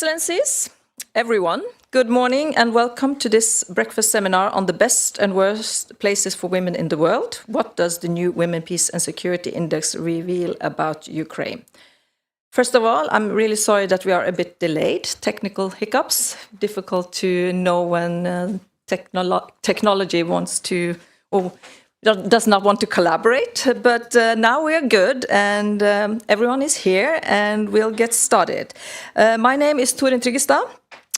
Excellencies, everyone, good morning and welcome to this breakfast seminar on the best and worst places for women in the world. What does the new Women, Peace and Security Index reveal about Ukraine? First of all, I'm really sorry that we are a bit delayed. Technical hiccups, difficult to know when technology wants to or does not want to collaborate, but now we are good and everyone is here and we'll get started. My name is Torin Tryggestad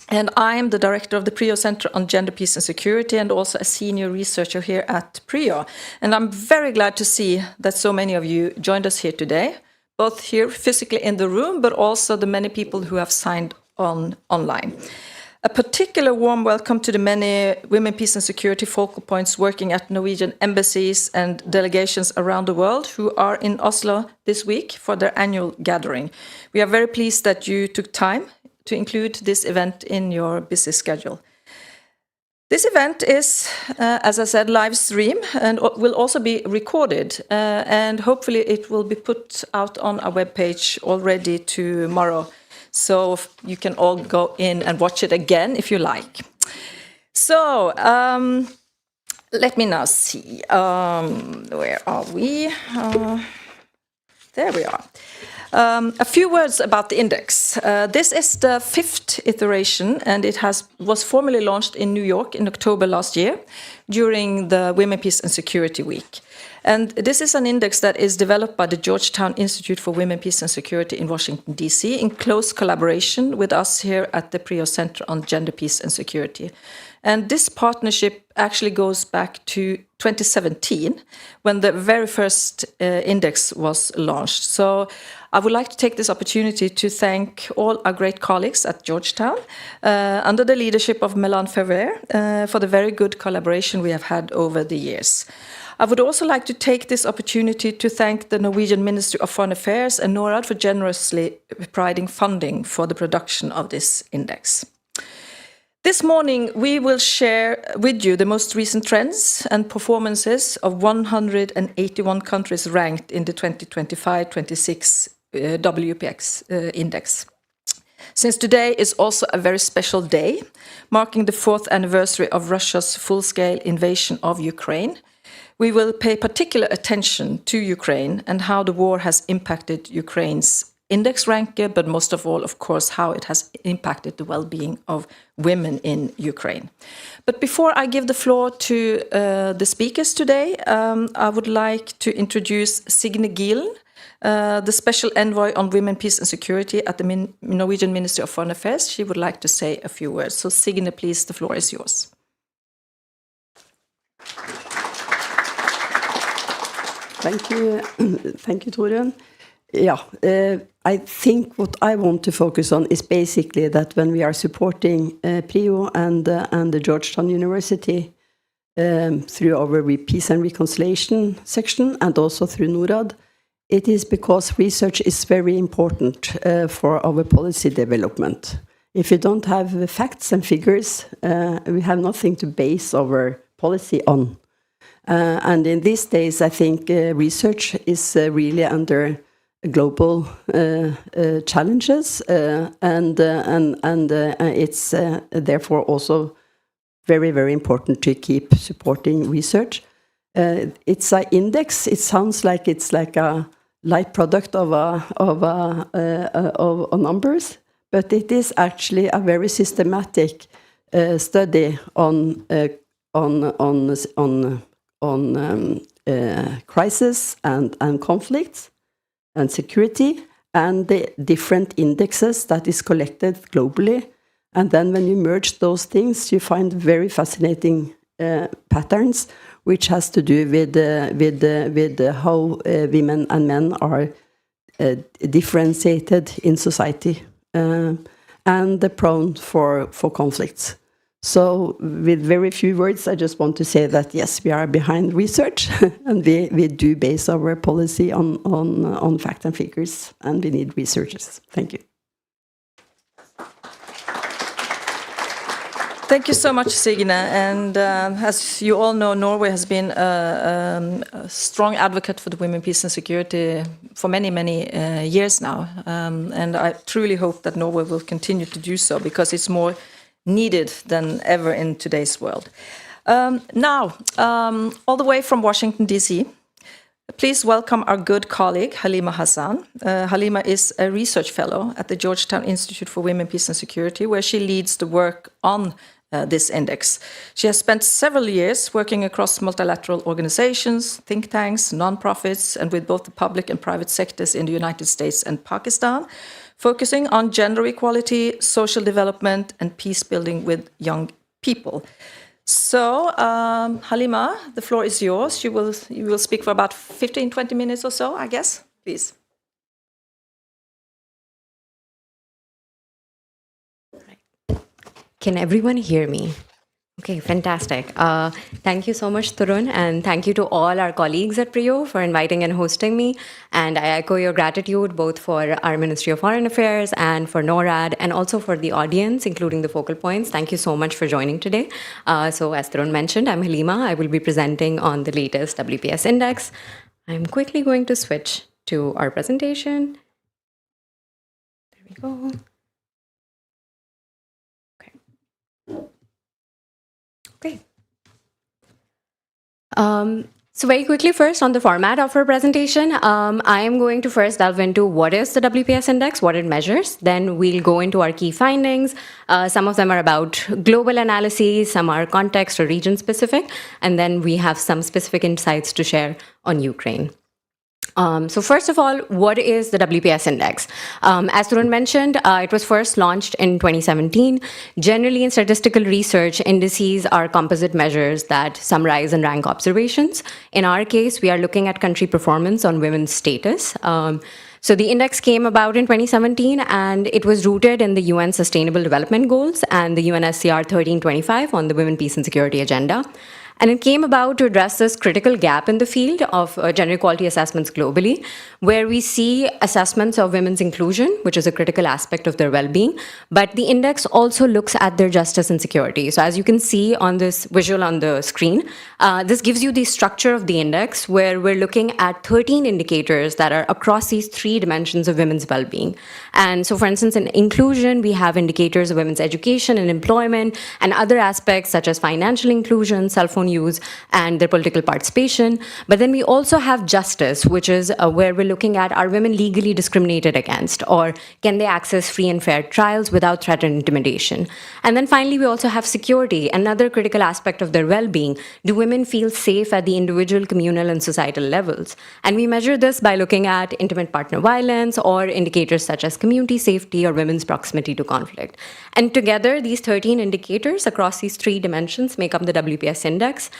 and I'm the director of the PRIO Centre on Gender, Peace and Security and also a senior researcher here at PRIO. And I'm very glad to see that so many of you joined us here today, both here physically in the room, but also the many people who have signed on online. A particular warm welcome to the many Women, Peace and Security focal points working at Norwegian embassies and delegations around the world who are in Oslo this week for their annual gathering. We are very pleased that you took time to include this event in your busy schedule. This event is, as I said, live stream and will also be recorded and hopefully it will be put out on our webpage already tomorrow. So you can all go in and watch it again if you like. So let me now see. Where are we? There we are. A few words about the index. This is the 5th iteration and it was formally launched in New York in October last year during the Women, Peace and Security Week. And this is an index that is developed by the Georgetown Institute for Women, Peace and Security in Washington, D.C. in close collaboration with us here at the PRIO Centre on Gender, Peace and Security. And this partnership actually goes back to 2017 when the very first index was launched. So I would like to take this opportunity to thank all our great colleagues at Georgetown under the leadership of Melan Ferrer for the very good collaboration we have had over the years. I would also like to take this opportunity to thank the Norwegian Ministry of Foreign Affairs and NORAD for generously providing funding for the production of this index. This morning, we will share with you the most recent trends and performances of 181 countries ranked in the 2025-26 WPS Index. Since today is also a very special day, marking the 4th anniversary of Russia's full-scale invasion of Ukraine, we will pay particular attention to Ukraine and how the war has impacted Ukraine's index ranking, but most of all, of course, how it has impacted the well-being of women in Ukraine. But before I give the floor to the speakers today, I would like to introduce Signe Gielen, the Special Envoy on Women, Peace and Security at the Norwegian Ministry of Foreign Affairs. She would like to say a few words. So Signe, please, the floor is yours. Thank you, Torin. Yeah, I think what I want to focus on is basically that when we are supporting PRIO and the Georgetown University through our Peace and Reconciliation section and also through NORAD, it is because research is very important for our policy development. If we don't have facts and figures, we have nothing to base our policy on. And in these days, I think research is really under global challenges, and it's therefore also very, very important to keep supporting research. It's an index. It sounds like it's like a light product of numbers, but it is actually a very systematic study on crisis and conflicts and security and the different indexes that is collected globally. And then when you merge those things, you find very fascinating patterns, which has to do with how women and men are differentiated in society and prone for conflicts. So with very few words, I just want to say that, yes, we are behind research and we do base our policy on fact and figures, and we need researchers. Thank you. Thank you so much, Signe. And as you all know, Norway has been a strong advocate for the women, peace and security for many, many years now. And I truly hope that Norway will continue to do so because it's more needed than ever in today's world. Now, all the way from Washington, D.C., please welcome our good colleague, Haleema Hasana. Haleema is a research fellow at the Georgetown Institute for Women, Peace and Security, where she leads the work on this index. She has spent several years working across multilateral organizations, think tanks, nonprofits, and with both the public and private sectors in the United States and Pakistan, focusing on gender equality, social development, and peace building with young people. So, Haleema, the floor is yours. You will speak for about 15, 20 minutes or so, I guess. Please. Can everyone hear me? Okay, fantastic. Thank you so much, Tarun, and thank you to all our colleagues at PRIO for inviting and hosting me. And I echo your gratitude both for our Ministry of Foreign Affairs and for NORAD, and also for the audience, including the focal points. Thank you so much for joining today. So as Tarun mentioned, I'm Haleema. I will be presenting on the latest WPS Index. I'm quickly going to switch to our presentation. There we go. Okay. So very quickly first on the format of our presentation, I am going to first delve into what is the WPS Index, what it measures. Then we'll go into our key findings. Some of them are about global analyses, some are context or region specific, and then we have some specific insights to share on Ukraine. So first of all, what is the WPS Index? As Tarun mentioned, it was first launched in 2017. Generally, in statistical research, indices are composite measures that summarize and rank observations. In our case, we are looking at country performance on women's status. So the index came about in 2017, and it was rooted in the UN Sustainable Development Goals and the UNSCR 1325 on the Women, Peace and Security agenda. And it came about to address this critical gap in the field of gender equality assessments globally, where we see assessments of women's inclusion, which is a critical aspect of their well-being, but the index also looks at their justice and security. So as you can see on this visual on the screen, this gives you the structure of the index, where we're looking at 13 indicators that are across these three dimensions of women's well-being. And so, for instance, in inclusion, we have indicators of women's education and employment and other aspects such as financial inclusion, cell phone use, and their political participation. But then we also have justice, which is where we're looking at, are women legally discriminated against, or can they access free and fair trials without threat and intimidation? And then finally, we also have security, another critical aspect of their well-being. Do women feel safe at the individual, communal, and societal levels? And we measure this by looking at intimate partner violence or indicators such as community safety or women's proximity to conflict. And together, these 13 indicators across these three dimensions make up the WPS Index.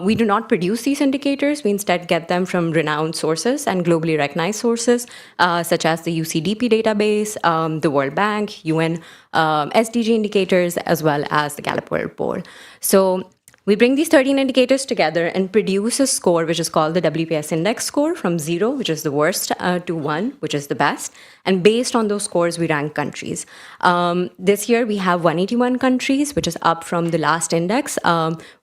We do not produce these indicators. We instead get them from renowned sources and globally recognized sources, such as the UCDP database, the World Bank, UN SDG indicators, as well as the Gallup World Poll. So we bring these 13 indicators together and produce a score, which is called the WPS Index score, from 0, which is the worst, to 1, which is the best. And based on those scores, we rank countries. This year, we have 181 countries, which is up from the last index,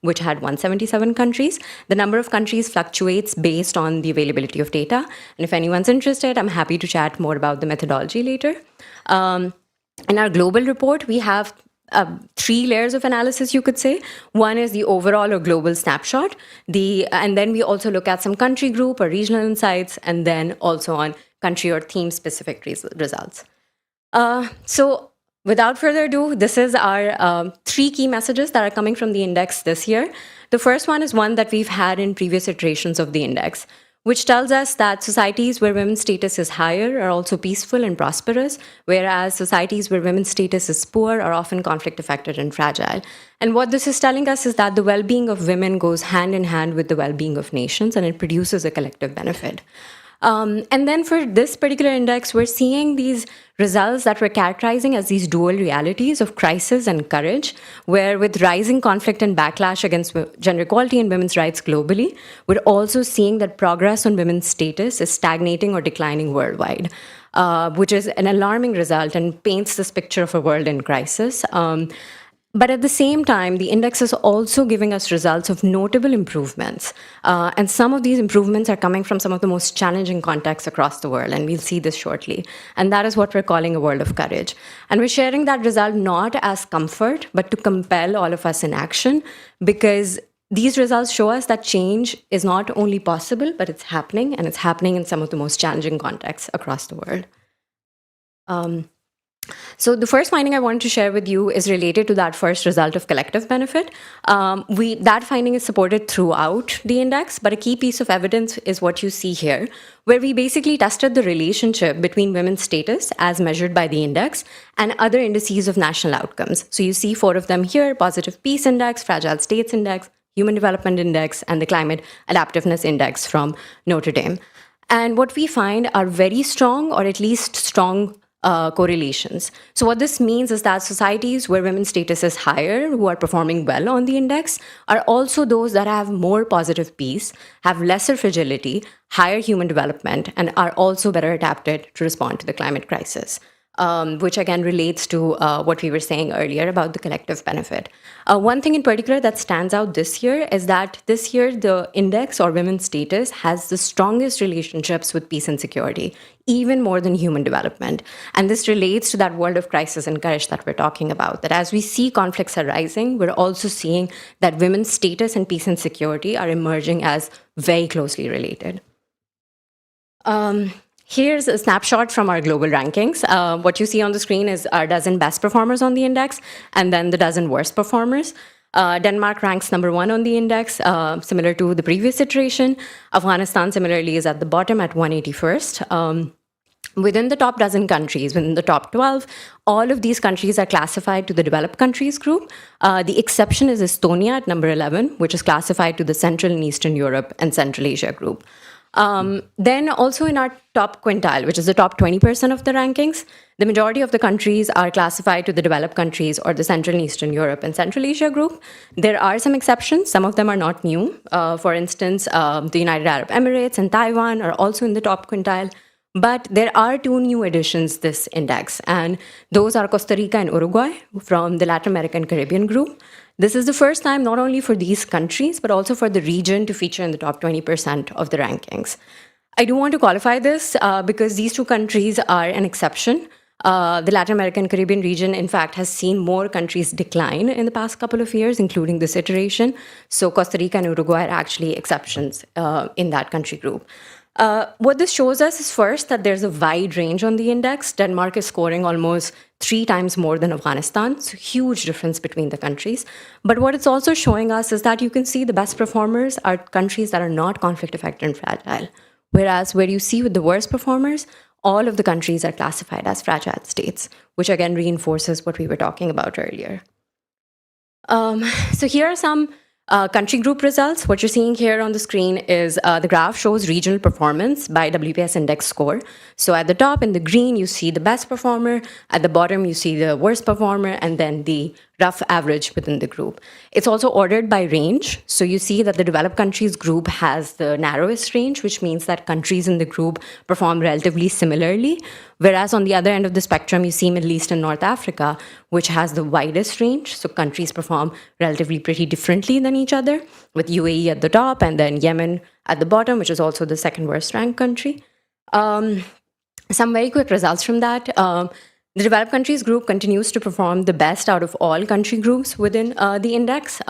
which had 177 countries. The number of countries fluctuates based on the availability of data. And if anyone's interested, I'm happy to chat more about the methodology later. In our global report, we have 3 layers of analysis, you could say. One is the overall or global snapshot, and then we also look at some country group or regional insights, and then also on country or theme-specific results. So without further ado, this is our 3 key messages that are coming from the index this year. The first one is one that we've had in previous iterations of the index, which tells us that societies where women's status is higher are also peaceful and prosperous, whereas societies where women's status is poor are often conflict-affected and fragile. And what this is telling us is that the well-being of women goes hand in hand with the well-being of nations, and it produces a collective benefit. And then for this particular index, we're seeing these results that we're characterizing as these dual realities of crisis and courage, where with rising conflict and backlash against gender equality and women's rights globally, we're also seeing that progress on women's status is stagnating or declining worldwide, which is an alarming result and paints this picture of a world in crisis. But at the same time, the index is also giving us results of notable improvements. And some of these improvements are coming from some of the most challenging contexts across the world, and we'll see this shortly. And that is what we're calling a world of courage. And we're sharing that result not as comfort, but to compel all of us in action, because these results show us that change is not only possible, but it's happening, and it's happening in some of the most challenging contexts across the world. So the first finding I wanted to share with you is related to that first result of collective benefit. That finding is supported throughout the index, but a key piece of evidence is what you see here, where we basically tested the relationship between women's status as measured by the index and other indices of national outcomes. So you see 4 of them here: Positive Peace Index, Fragile States Index, Human Development Index, and the Climate Adaptiveness Index from Notre Dame. And what we find are very strong, or at least strong, correlations. So what this means is that societies where women's status is higher, who are performing well on the index, are also those that have more positive peace, have lesser fragility, higher human development, and are also better adapted to respond to the climate crisis. Which again relates to what we were saying earlier about the collective benefit. One thing in particular that stands out this year is that this year the index, or women's status, has the strongest relationships with peace and security, even more than human development. And this relates to that world of crisis and courage that we're talking about, that as we see conflicts arising, we're also seeing that women's status and peace and security are emerging as very closely related. Here's a snapshot from our global rankings. What you see on the screen is our dozen best performers on the index, and then the dozen worst performers. Denmark ranks number 1 on the index, similar to the previous iteration. Afghanistan similarly is at the bottom at 181st. Within the top dozen countries, within the top 12, all of these countries are classified to the developed countries group. The exception is Estonia at number 11, which is classified to the Central and Eastern Europe and Central Asia group. Then also in our top quintile, which is the top 20% of the rankings, the majority of the countries are classified to the developed countries or the Central and Eastern Europe and Central Asia group. There are some exceptions. Some of them are not new. For instance, the United Arab Emirates and Taiwan are also in the top quintile. But there are 2 new additions this index, and those are Costa Rica and Uruguay from the Latin American Caribbean group. This is the first time not only for these countries, but also for the region to feature in the top 20% of the rankings. I do want to qualify this because these 2 countries are an exception. The Latin American Caribbean region, in fact, has seen more countries decline in the past couple of years, including this iteration. So Costa Rica and Uruguay are actually exceptions in that country group. What this shows us is first that there's a wide range on the index. Denmark is scoring almost 3 times more than Afghanistan. So huge difference between the countries. But what it's also showing us is that you can see the best performers are countries that are not conflict affected and fragile. Whereas where you see with the worst performers, all of the countries are classified as fragile states, which again reinforces what we were talking about earlier. So here are some country group results. What you're seeing here on the screen is the graph shows regional performance by WPS Index score. So at the top in the green, you see the best performer. At the bottom, you see the worst performer, and then the rough average within the group. It's also ordered by range. So you see that the developed countries group has the narrowest range, which means that countries in the group perform relatively similarly. Whereas on the other end of the spectrum, you see Middle East and North Africa, which has the widest range. So countries perform relatively pretty differently than each other, with UAE at the top and then Yemen at the bottom, which is also the second worst ranked country. Some very quick results from that. The developed countries group continues to perform the best out of all country groups within the index.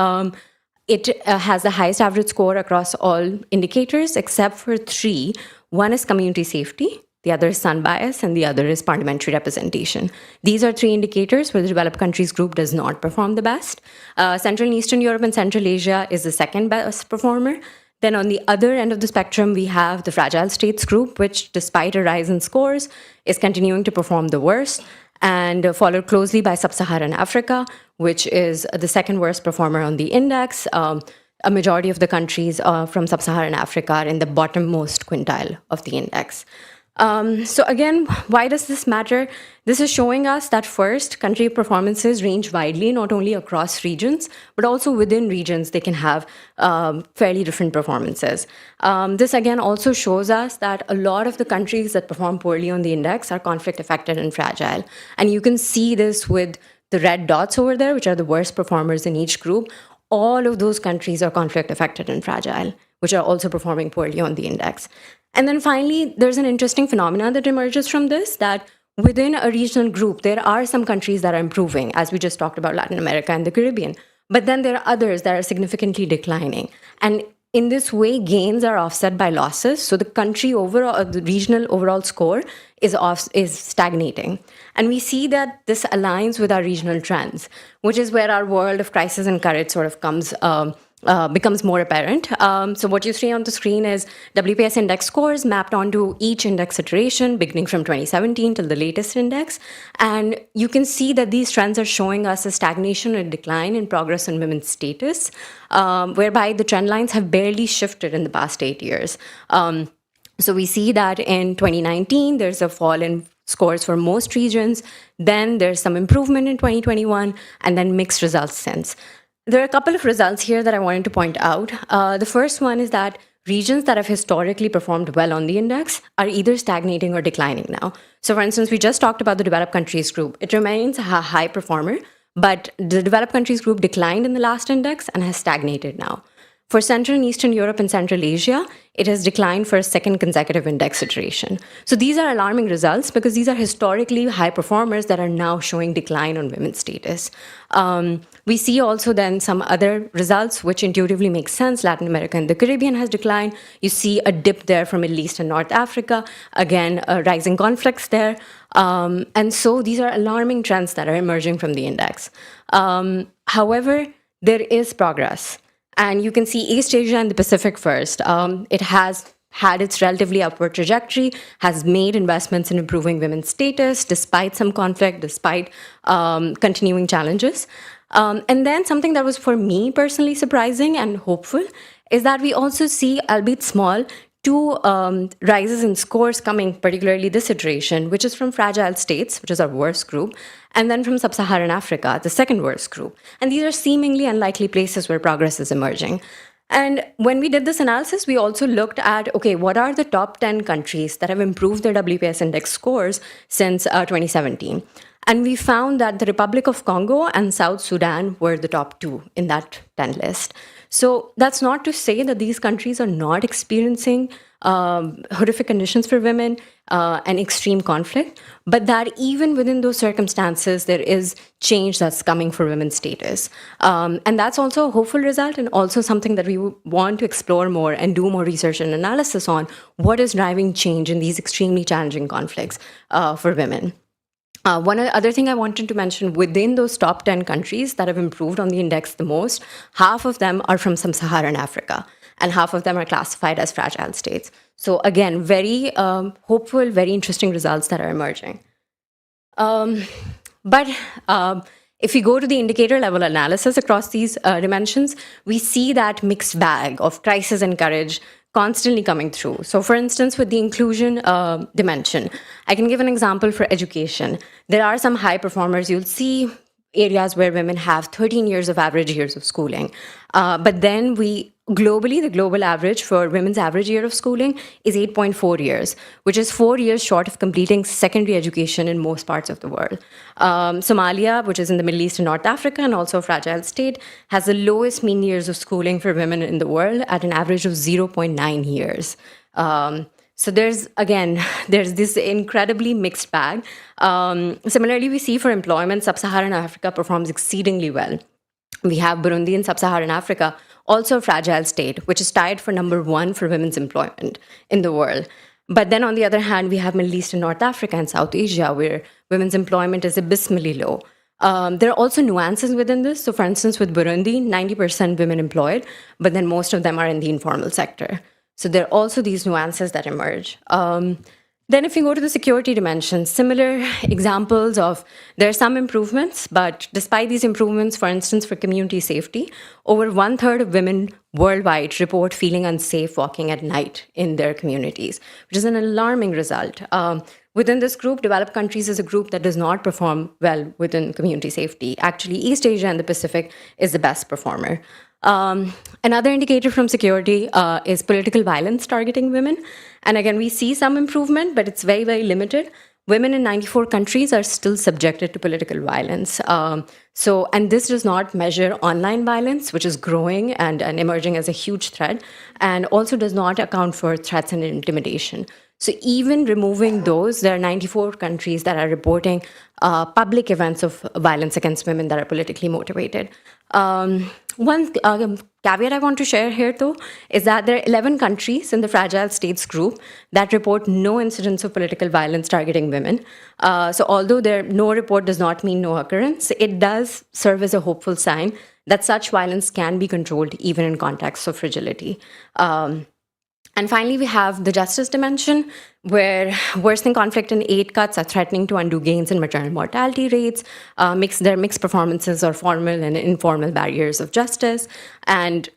It has the highest average score across all indicators except for 3. One is community safety, the other is sun bias, and the other is parliamentary representation. These are 3 indicators where the developed countries group does not perform the best. Central and Eastern Europe and Central Asia is the second best performer. Then on the other end of the spectrum, we have the fragile states group, which despite a rise in scores, is continuing to perform the worst, and followed closely by Sub-Saharan Africa, which is the second worst performer on the index. A majority of the countries from Sub-Saharan Africa are in the bottommost quintile of the index. So again, why does this matter? This is showing us that first, country performances range widely, not only across regions, but also within regions, they can have fairly different performances. This again also shows us that a lot of the countries that perform poorly on the index are conflict affected and fragile. And you can see this with the red dots over there, which are the worst performers in each group, all of those countries are conflict affected and fragile, which are also performing poorly on the index. And then finally, there's an interesting phenomenon that emerges from this, that within a regional group, there are some countries that are improving, as we just talked about Latin America and the Caribbean. But then there are others that are significantly declining. And in this way, gains are offset by losses. So the country overall, the regional overall score is stagnating. And we see that this aligns with our regional trends, which is where our world of crisis and courage sort of becomes more apparent. So what you see on the screen is WPS index scores mapped onto each index iteration, beginning from 2017 till the latest index. And you can see that these trends are showing us a stagnation and decline in progress on women's status, whereby the trend lines have barely shifted in the past 8 years. So we see that in 2019, there's a fall in scores for most regions. Then there's some improvement in 2021, and then mixed results since. There are a couple of results here that I wanted to point out. The first one is that regions that have historically performed well on the index are either stagnating or declining now. So for instance, we just talked about the developed countries group. It remains a high performer, but the developed countries group declined in the last index and has stagnated now. For Central and Eastern Europe and Central Asia, it has declined for a second consecutive index iteration. So these are alarming results because these are historically high performers that are now showing decline on women's status. We see also then some other results which intuitively make sense. Latin America and the Caribbean has declined. You see a dip there from Middle East and North Africa. Again, rising conflicts there. And so these are alarming trends that are emerging from the index. However, there is progress. And you can see East Asia and the Pacific first. It has had its relatively upward trajectory, has made investments in improving women's status, despite some conflict, despite continuing challenges. And then something that was for me personally surprising and hopeful is that we also see, albeit small, two rises in scores coming, particularly this iteration, which is from fragile states, which is our worst group, and then from sub-Saharan Africa, the second worst group. And these are seemingly unlikely places where progress is emerging. And when we did this analysis, we also looked at, okay, what are the top 10 countries that have improved their WPS index scores since 2017? And we found that the Republic of Congo and South Sudan were the top 2 in that 10 list. So that's not to say that these countries are not experiencing horrific conditions for women and extreme conflict, but that even within those circumstances, there is change that's coming for women's status. And that's also a hopeful result and also something that we want to explore more and do more research and analysis on what is driving change in these extremely challenging conflicts for women. One other thing I wanted to mention, within those top 10 countries that have improved on the index the most, half of them are from sub-Saharan Africa, and half of them are classified as fragile states. So again, very hopeful, very interesting results that are emerging. But if we go to the indicator level analysis across these dimensions, we see that mixed bag of crisis and courage constantly coming through. So for instance, with the inclusion dimension, I can give an example for education. There are some high performers. You'll see areas where women have 13 years of average years of schooling. But then globally, the global average for women's average year of schooling is 8.4 years, which is 4 years short of completing secondary education in most parts of the world. Somalia, which is in the Middle East and North Africa and also a fragile state, has the lowest mean years of schooling for women in the world at an average of 0.9 years. So there's this incredibly mixed bag. Similarly, we see for employment, sub-Saharan Africa performs exceedingly well. We have Burundi in sub-Saharan Africa, also a fragile state, which is tied for number 1 for women's employment in the world. But then on the other hand, we have Middle East and North Africa and South Asia, where women's employment is abysmally low. There are also nuances within this. So for instance, with Burundi, 90% women employed, but then most of them are in the informal sector. So there are also these nuances that emerge. Then if you go to the security dimension, similar examples of there are some improvements, but despite these improvements, for instance, for community safety, over 1/3 of women worldwide report feeling unsafe walking at night in their communities, which is an alarming result. Within this group, developed countries is a group that does not perform well within community safety. Actually, East Asia and the Pacific is the best performer. Another indicator from security is political violence targeting women. And again, we see some improvement, but it's very, very limited. women in 94 countries are still subjected to political violence. And this does not measure online violence, which is growing and emerging as a huge threat, and also does not account for threats and intimidation. So even removing those, there are 94 countries that are reporting public events of violence against women that are politically motivated. One caveat I want to share here, though, is that there are 11 countries in the fragile states group that report no incidents of political violence targeting women. So although no report does not mean no occurrence, it does serve as a hopeful sign that such violence can be controlled even in contexts of fragility. And finally, we have the justice dimension, where worsening conflict and aid cuts are threatening to undo gains in maternal mortality rates, their mixed performances or formal and informal barriers of justice. And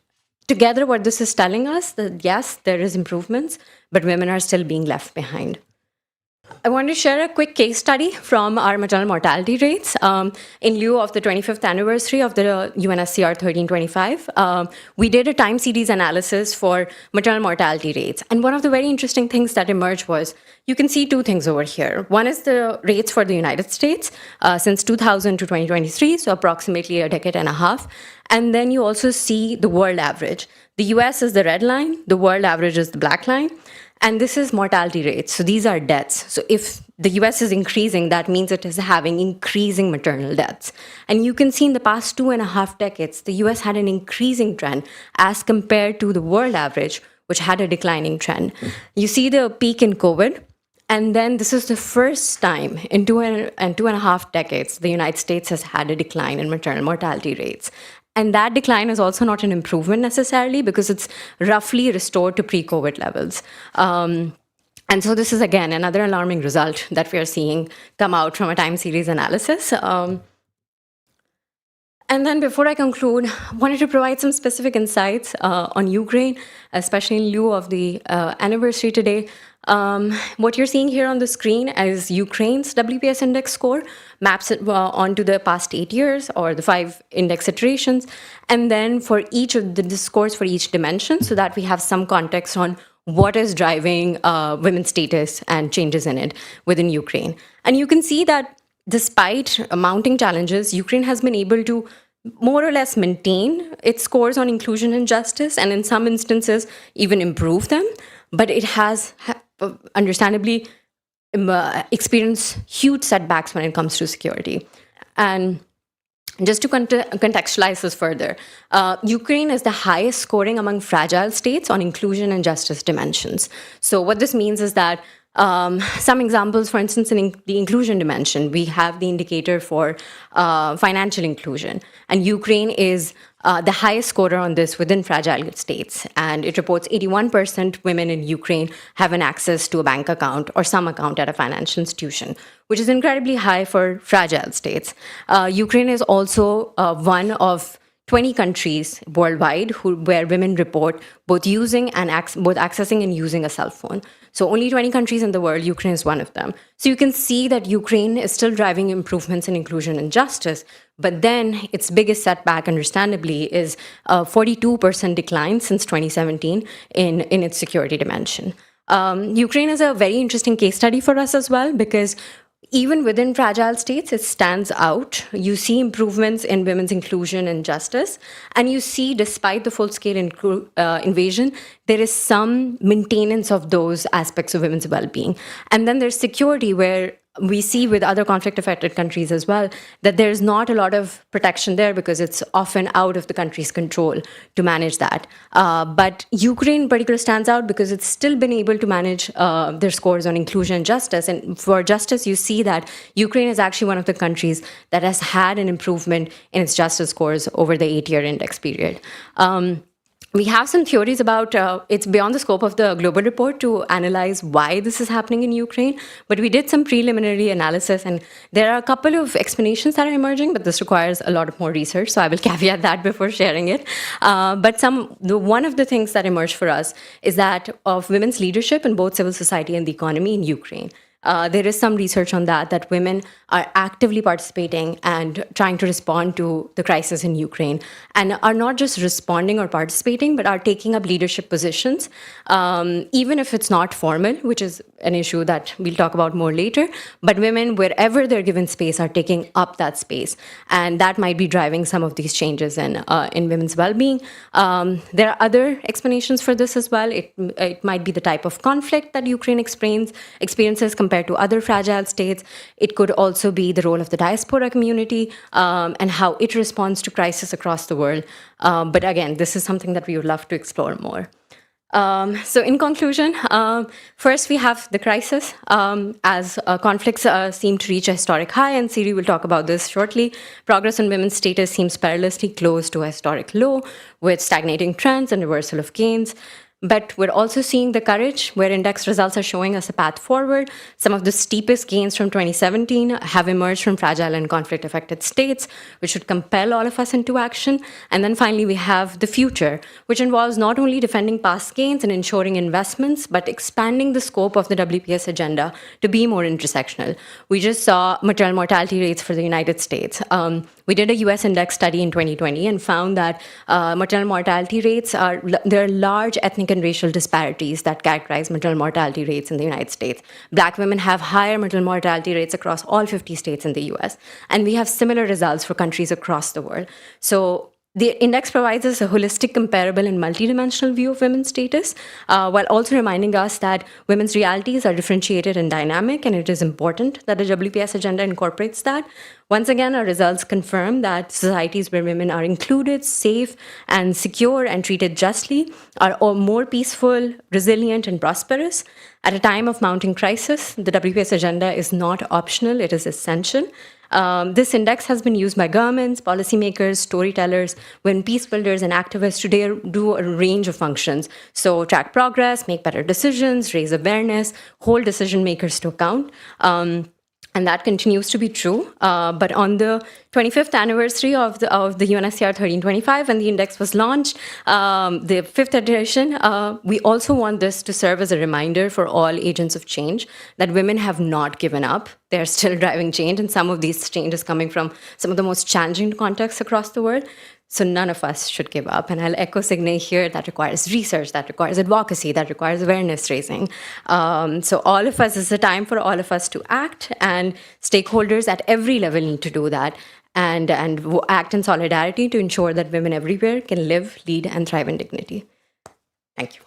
together, what this is telling us that, yes, there is improvements, but women are still being left behind. I want to share a quick case study from our maternal mortality rates. In lieu of the 25th anniversary of the UNSCR 1325, we did a time series analysis for maternal mortality rates. And one of the very interesting things that emerged was, you can see two things over here. One is the rates for the United States since 2000 to 2023, so approximately a decade and a half. And then you also see the world average. The US is the red line, the world average is the black line. And this is mortality rates. So these are deaths. So if the US is increasing, that means it is having increasing maternal deaths. And you can see in the past 2.5 decades, the US had an increasing trend as compared to the world average, which had a declining trend. You see the peak in COVID. And then this is the first time in 2.5 decades, the United States has had a decline in maternal mortality rates. And that decline is also not an improvement necessarily, because it's roughly restored to pre-COVID levels. And so this is, again, another alarming result that we are seeing come out from a time series analysis. And then before I conclude, I wanted to provide some specific insights on Ukraine, especially in lieu of the anniversary today. What you're seeing here on the screen is Ukraine's WPS index score, maps it onto the past 8 years or the 5 index iterations, and then for each of the scores for each dimension, so that we have some context on what is driving women's status and changes in it within Ukraine. And you can see that despite mounting challenges, Ukraine has been able to more or less maintain its scores on inclusion and justice, and in some instances even improve them. But it has understandably experienced huge setbacks when it comes to security. And just to contextualize this further, Ukraine is the highest scoring among fragile states on inclusion and justice dimensions. So what this means is that some examples, for instance, in the inclusion dimension, we have the indicator for financial inclusion. And Ukraine is the highest scorer on this within fragile states. And it reports 81% women in Ukraine have an access to a bank account or some account at a financial institution, which is incredibly high for fragile states. Ukraine is also one of 20 countries worldwide where women report both using and both accessing and using a cell phone. So only 20 countries in the world, Ukraine is one of them. So you can see that Ukraine is still driving improvements in inclusion and justice, but then its biggest setback, understandably, is a 42% decline since 2017 in its security dimension. Ukraine is a very interesting case study for us as well, because even within fragile states, it stands out. You see improvements in women's inclusion and justice. And you see, despite the full-scale invasion, there is some maintenance of those aspects of women's well-being. And then there's security, where we see with other conflict-affected countries as well, that there's not a lot of protection there because it's often out of the country's control to manage that. But Ukraine in particular stands out because it's still been able to manage their scores on inclusion and justice. And for justice, you see that Ukraine is actually one of the countries that has had an improvement in its justice scores over the 8-year index period. We have some theories about it's beyond the scope of the global report to analyze why this is happening in Ukraine, but we did some preliminary analysis, and there are a couple of explanations that are emerging, but this requires a lot of more research, so I will caveat that before sharing it. But one of the things that emerged for us is that of women's leadership in both civil society and the economy in Ukraine. There is some research on that women are actively participating and trying to respond to the crisis in Ukraine, and are not just responding or participating, but are taking up leadership positions, even if it's not formal, which is an issue that we'll talk about more later. But women, wherever they're given space, are taking up that space, and that might be driving some of these changes in women's well-being. There are other explanations for this as well. It might be the type of conflict that Ukraine experiences compared to other fragile states. It could also be the role of the diaspora community and how it responds to crisis across the world. But again, this is something that we would love to explore more. So in conclusion, first we have the crisis as conflicts seem to reach a historic high, and Siri will talk about this shortly. Progress on women's status seems perilously close to a historic low, with stagnating trends and reversal of gains. But we're also seeing the courage where index results are showing us a path forward. Some of the steepest gains from 2017 have emerged from fragile and conflict-affected states, which should compel all of us into action. And then finally, we have the future, which involves not only defending past gains and ensuring investments, but expanding the scope of the WPS agenda to be more intersectional. We just saw maternal mortality rates for the United States. We did a US index study in 2020 and found that maternal mortality rates there are large ethnic and racial disparities that characterize maternal mortality rates in the United States. Black women have higher maternal mortality rates across all 50 states in the US, and we have similar results for countries across the world. So the index provides us a holistic, comparable, and multidimensional view of women's status, while also reminding us that women's realities are differentiated and dynamic, and it is important that the WPS agenda incorporates that. Once again, our results confirm that societies where women are included, safe, and secure, and treated justly are all more peaceful, resilient, and prosperous. At a time of mounting crisis, the WPS agenda is not optional, it is essential. This index has been used by governments, policymakers, storytellers, women peace builders, and activists to do a range of functions. So track progress, make better decisions, raise awareness, hold decision makers to account. And that continues to be true. But on the 25th anniversary of the UNSCR 1325, when the index was launched, the 5th edition, we also want this to serve as a reminder for all agents of change that women have not given up. They're still driving change, and some of these changes coming from some of the most challenging contexts across the world. So none of us should give up. And I'll echo Signe here, that requires research, that requires advocacy, that requires awareness raising. So all of us, is a time for all of us to act, and stakeholders at every level need to do that and act in solidarity to ensure that women everywhere can live, lead, and thrive in dignity. Thank you.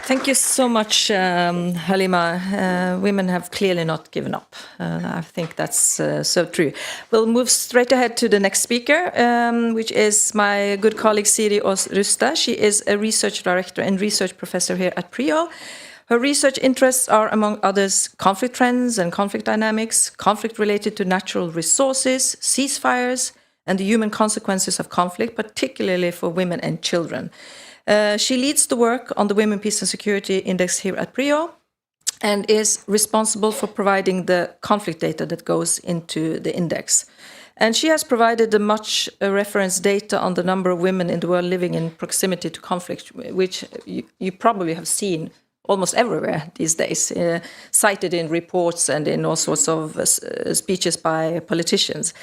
Thank you so much, Haleema. Women have clearly not given up. I think that's so true. We'll move straight ahead to the next speaker, which is my good colleague Siri Aas Rustad. She is a research director and research professor here at PRIO. Her research interests are, among others, conflict trends and conflict dynamics, conflict related to natural resources, ceasefires, and the human consequences of conflict, particularly for women and children. She leads the work on the Women, Peace and Security Index here at PRIO, and is responsible for providing the conflict data that goes into the index. And she has provided the much referenced data on the number of women in the world living in proximity to conflict, which you probably have seen almost everywhere these days, cited in reports and in all sorts of speeches by politicians.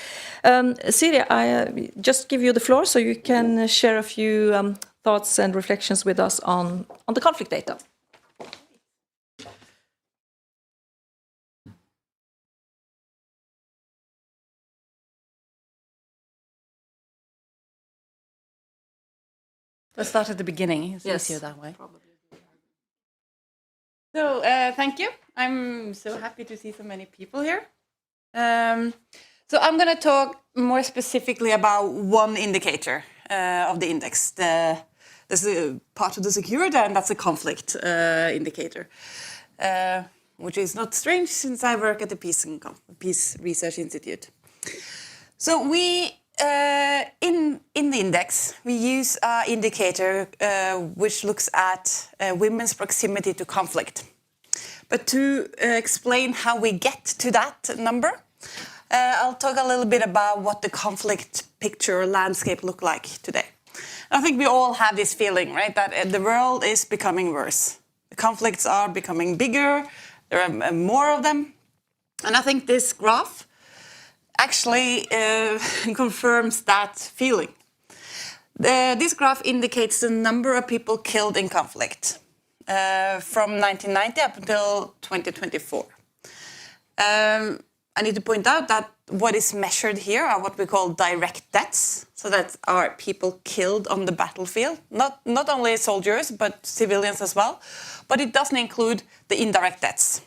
Siri, I just give you the floor so you can share a few thoughts and reflections with us on the conflict data. Let's start at the beginning. It's easier that way. Probably. So thank you. I'm so happy to see so many people here. So I'm going to talk more specifically about one indicator of the index. There's a part of the security, and that's a conflict indicator, which is not strange since I work at the Peace Research Institute. So we, in the index, we use an indicator which looks at women's proximity to conflict. But to explain how we get to that number, I'll talk a little bit about what the conflict picture or landscape look like today. I think we all have this feeling, right, that the world is becoming worse. The conflicts are becoming bigger, there are more of them. And I think this graph actually confirms that feeling. This graph indicates the number of people killed in conflict from 1990 up until 2024. I need to point out that what is measured here are what we call direct deaths. So that are people killed on the battlefield, not only soldiers, but civilians as well. But it doesn't include the indirect deaths.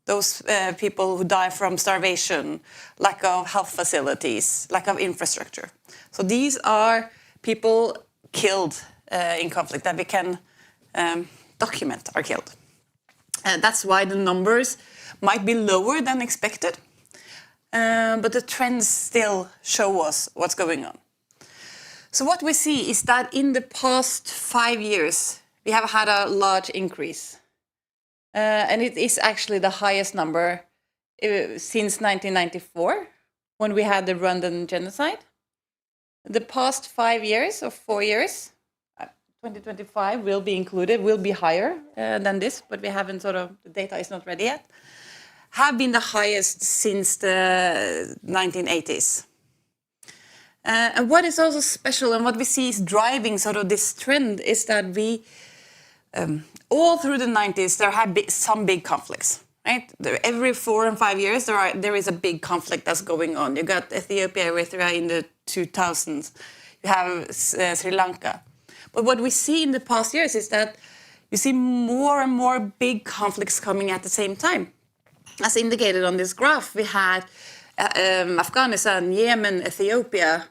Those people who die from starvation, lack of health facilities, lack of infrastructure. So these are people killed in conflict that we can document are killed. That's why the numbers might be lower than expected, but the trends still show us what's going on. So what we see is that in the past 5 years, we have had a large increase. And it is actually the highest number since 1994, when we had the Rwandan genocide. The past 5 years or 4 years, 2025 will be included, will be higher than this, but we haven't the data is not ready yet, have been the highest since the 1980s. And what is also special and what we see is driving this trend is that we, all through the 90s, there have been some big conflicts. Right? Every 4 and 5 years, there is a big conflict that's going on. You got Ethiopia, Eritrea in the 2000s. You have Sri Lanka. But what we see in the past years is that you see more and more big conflicts coming at the same time. As indicated on this graph, we had Afghanistan, Yemen, Ethiopia.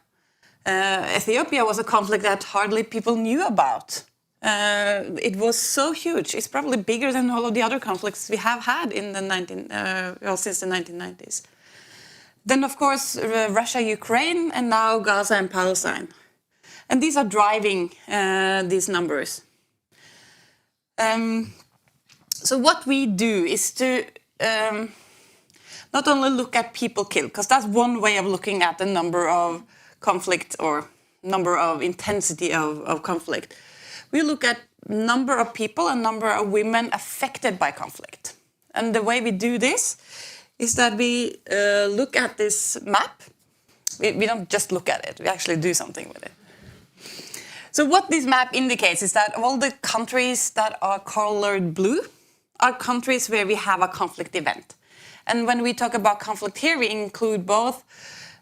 Ethiopia was a conflict that hardly people knew about. It was so huge. It's probably bigger than all of the other conflicts we have had in the since the 1990s. Then, of course, Russia, Ukraine, and now Gaza and Palestine. And these are driving these numbers. So what we do is to not only look at people killed, because that's one way of looking at the number of conflict or number of intensity of conflict. We look at number of people and number of women affected by conflict. And the way we do this is that we look at this map. We don't just look at it, we actually do something with it. So what this map indicates is that all the countries that are colored blue are countries where we have a conflict event. And when we talk about conflict here, we include both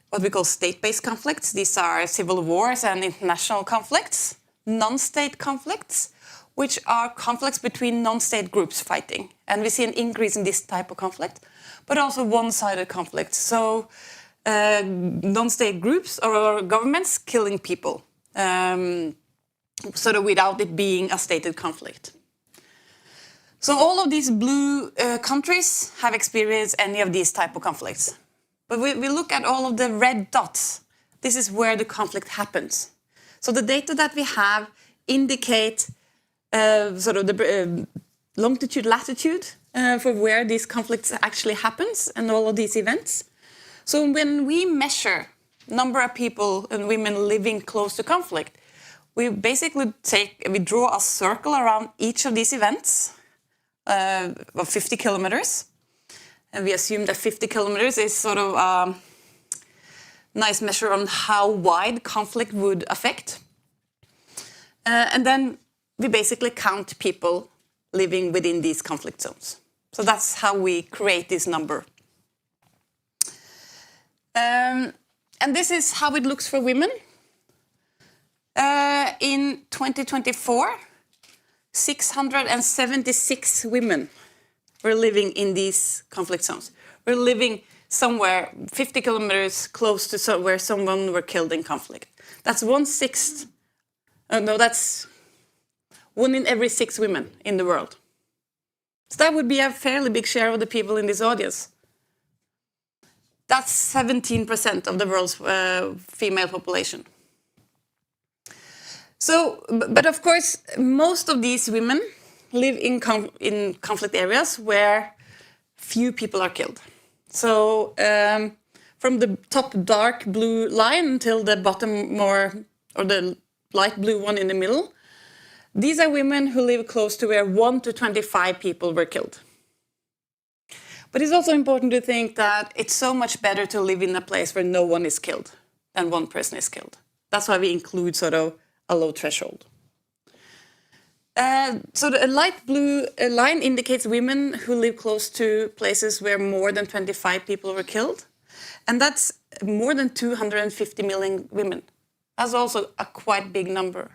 what we call state-based conflicts. These are civil wars and international conflicts. Non-state conflicts, which are conflicts between non-state groups fighting. And we see an increase in this type of conflict, but also one-sided conflicts. So non-state groups or governments killing people, without it being a stated conflict. So all of these blue countries have experienced any of these type of conflicts. But we look at all of the red dots. This is where the conflict happens. So the data that we have indicate the longitude, latitude for where these conflicts actually happens and all of these events. So when we measure number of people and women living close to conflict, we basically draw a circle around each of these events of 50 kilometers. And we assume that 50 kilometers is a nice measure on how wide conflict would affect. And then we basically count people living within these conflict zones. So that's how we create this number. And this is how it looks for women. In 2024, 676 women were living in these conflict zones. We're living somewhere 50 kilometers close to where someone were killed in conflict. That's 1/6. That's 1 in every 6 women in the world. So that would be a fairly big share of the people in this audience. That's 17% of the world's female population. So, but of course, most of these women live in conflict areas where few people are killed. So from the top dark blue line until the bottom more, or the light blue one in the middle, these are women who live close to where 1 to 25 people were killed. But it's also important to think that it's so much better to live in a place where no one is killed than one person is killed. That's why we include sort of a low threshold. So the light blue line indicates women who live close to places where more than 25 people were killed. And that's more than 250 million women. That's also a quite big number.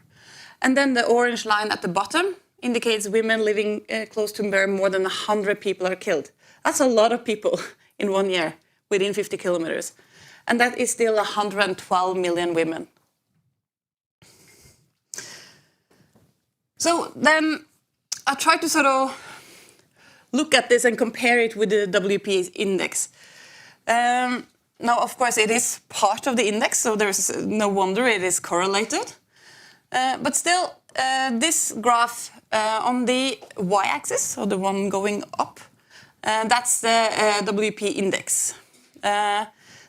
And then the orange line at the bottom indicates women living close to where more than 100 people are killed. That's a lot of people in 1 year within 50 kilometers. And that is still 112 million women. So then I tried to sort of look at this and compare it with the WPS index. Now, of course, it is part of the index, so there's no wonder it is correlated. But still, this graph on the y-axis, so the one going up, that's the WP index. Then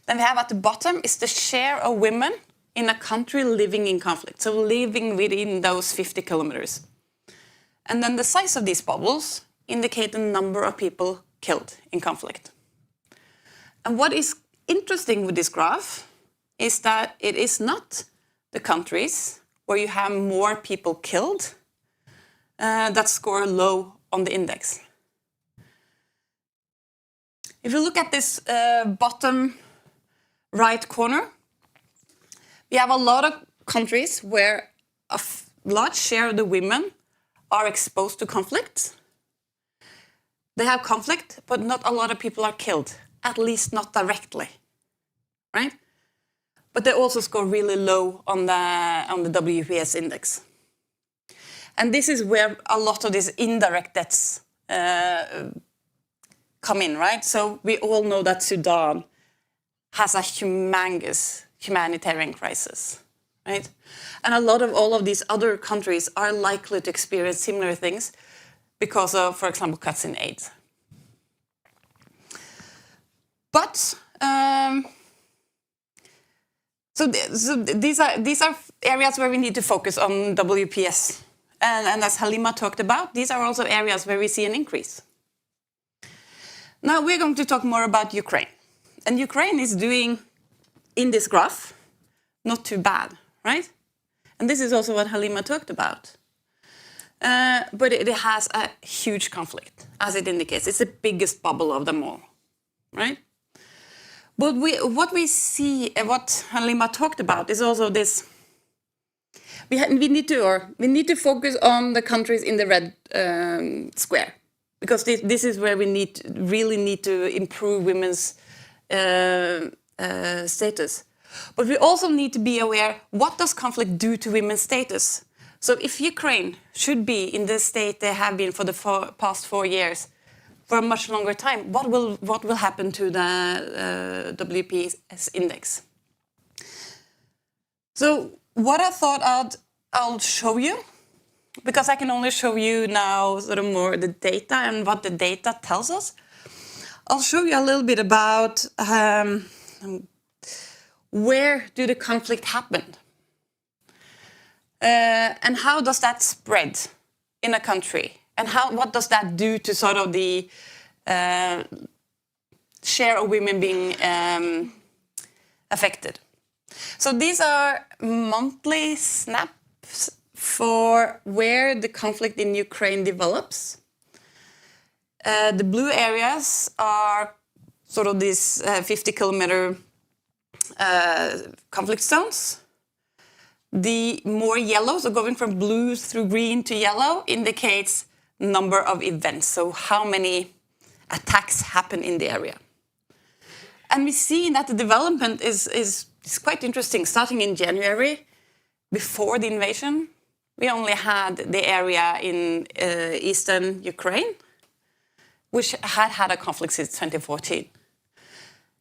we have at the bottom is the share of women in a country living in conflict, so living within those 50 kilometers. And then the size of these bubbles indicate the number of people killed in conflict. And what is interesting with this graph is that it is not the countries where you have more people killed that score low on the index. If you look at this bottom right corner, we have a lot of countries where a large share of the women are exposed to conflict. They have conflict, but not a lot of people are killed, at least not directly, right? But they also score really low on the WPS index. And this is where a lot of these indirect deaths come in, right? So we all know that Sudan has a humongous humanitarian crisis, right? And a lot of all of these other countries are likely to experience similar things because of, for example, cuts in aid. But so these are areas where we need to focus on WPS. And as Haleema talked about, these are also areas where we see an increase. Now we're going to talk more about Ukraine. And Ukraine is doing, in this graph, not too bad, right? And this is also what Haleema talked about. But it has a huge conflict, as it indicates. It's the biggest bubble of them all, right? But what we see, what Haleema talked about, is also this. We need to focus on the countries in the red square, because this is where we really need to improve women's status. But we also need to be aware, what does conflict do to women's status? So if Ukraine should be in the state they have been for the past 4 years, for a much longer time, what will happen to the WPS index? So what I thought I'll show you, because I can only show you now sort of more the data and what the data tells us. I'll show you a little bit about where do the conflict happen? And how does that spread in a country? And what does that do to sort of the share of women being affected? So these are monthly snaps for where the conflict in Ukraine develops. The blue areas are sort of these 50-kilometer conflict zones. The more yellow, so going from blue through green to yellow, indicates number of events, so how many attacks happen in the area. And we see that the development is quite interesting. Starting in January, before the invasion, we only had the area in eastern Ukraine, which had a conflict since 2014.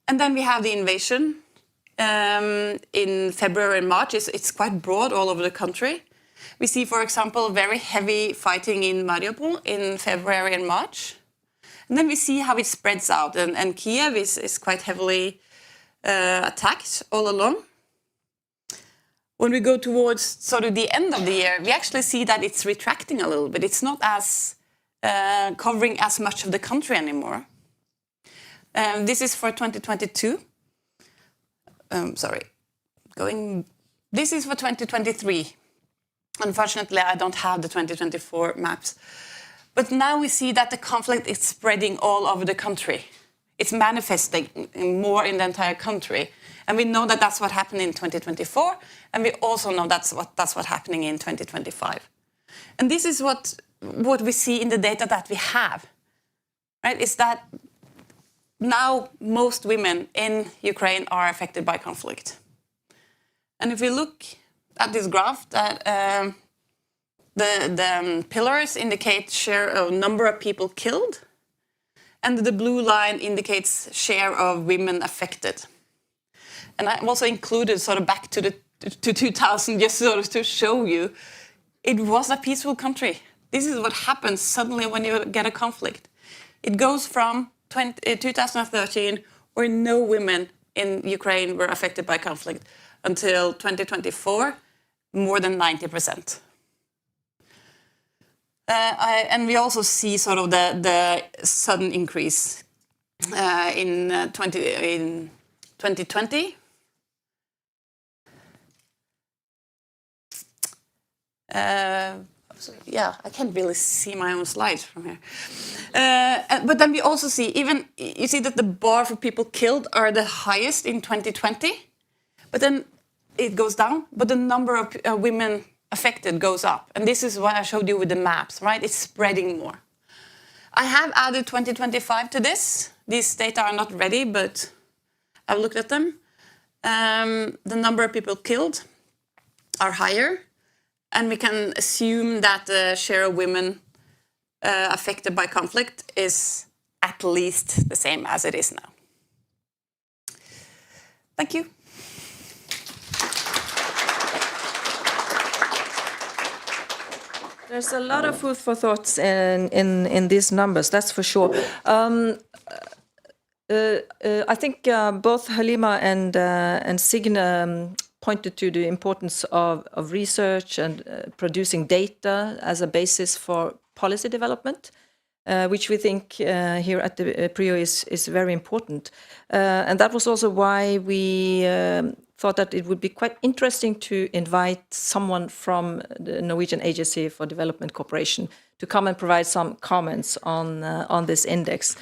And then we have the invasion in February and March. It's quite broad all over the country. We see, for example, very heavy fighting in Mariupol in February and March. And then we see how it spreads out. And Kiev is quite heavily attacked all along. when we go towards sort of the end of the year, we actually see that it's retracting a little bit. It's not as covering as much of the country anymore. This is for 2022. This is for 2023. Unfortunately, I don't have the 2024 maps. But now we see that the conflict is spreading all over the country. It's manifesting more in the entire country. And we know that that's what happened in 2024. And we also know that's what's happening in 2025. And this is what we see in the data that we have, right? Is that now most women in Ukraine are affected by conflict. And if we look at this graph, that the pillars indicate share of number of people killed, and the blue line indicates share of women affected. And I also included sort of back to 2000 just sort of to show you it was a peaceful country. This is what happens suddenly when you get a conflict. It goes from 2013, where no women in Ukraine were affected by conflict, until 2024, more than 90%. And we also see sort of the sudden increase in 2020. Yeah, I can't really see my own slides from here. But then we also see, you see that the bar for people killed are the highest in 2020, but then it goes down, but the number of women affected goes up. And this is what I showed you with the maps, right? It's spreading more. I have added 2025 to this. These data are not ready, but I've looked at them. The number of people killed are higher. And we can assume that the share of women affected by conflict is at least the same as it is now. Thank you. There's a lot of food for thoughts in these numbers, that's for sure. I think both Haleema and Signe pointed to the importance of research and producing data as a basis for policy development, which we think here at the PRIO is very important. And that was also why we thought that it would be quite interesting to invite someone from the Norwegian Agency for Development Cooperation to come and provide some comments on this index.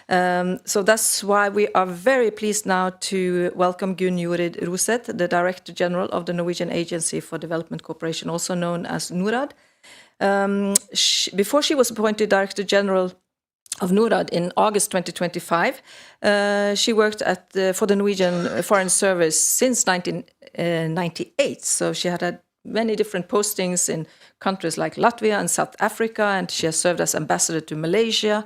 So that's why we are very pleased now to welcome Gunn Jorid Roseth, the Director General of the Norwegian Agency for Development Cooperation, also known as NORAD. Before she was appointed Director General of NORAD in August 2025, she worked for the Norwegian Foreign Service since 1998. So she had many different postings in countries like Latvia and South Africa, and she has served as ambassador to Malaysia.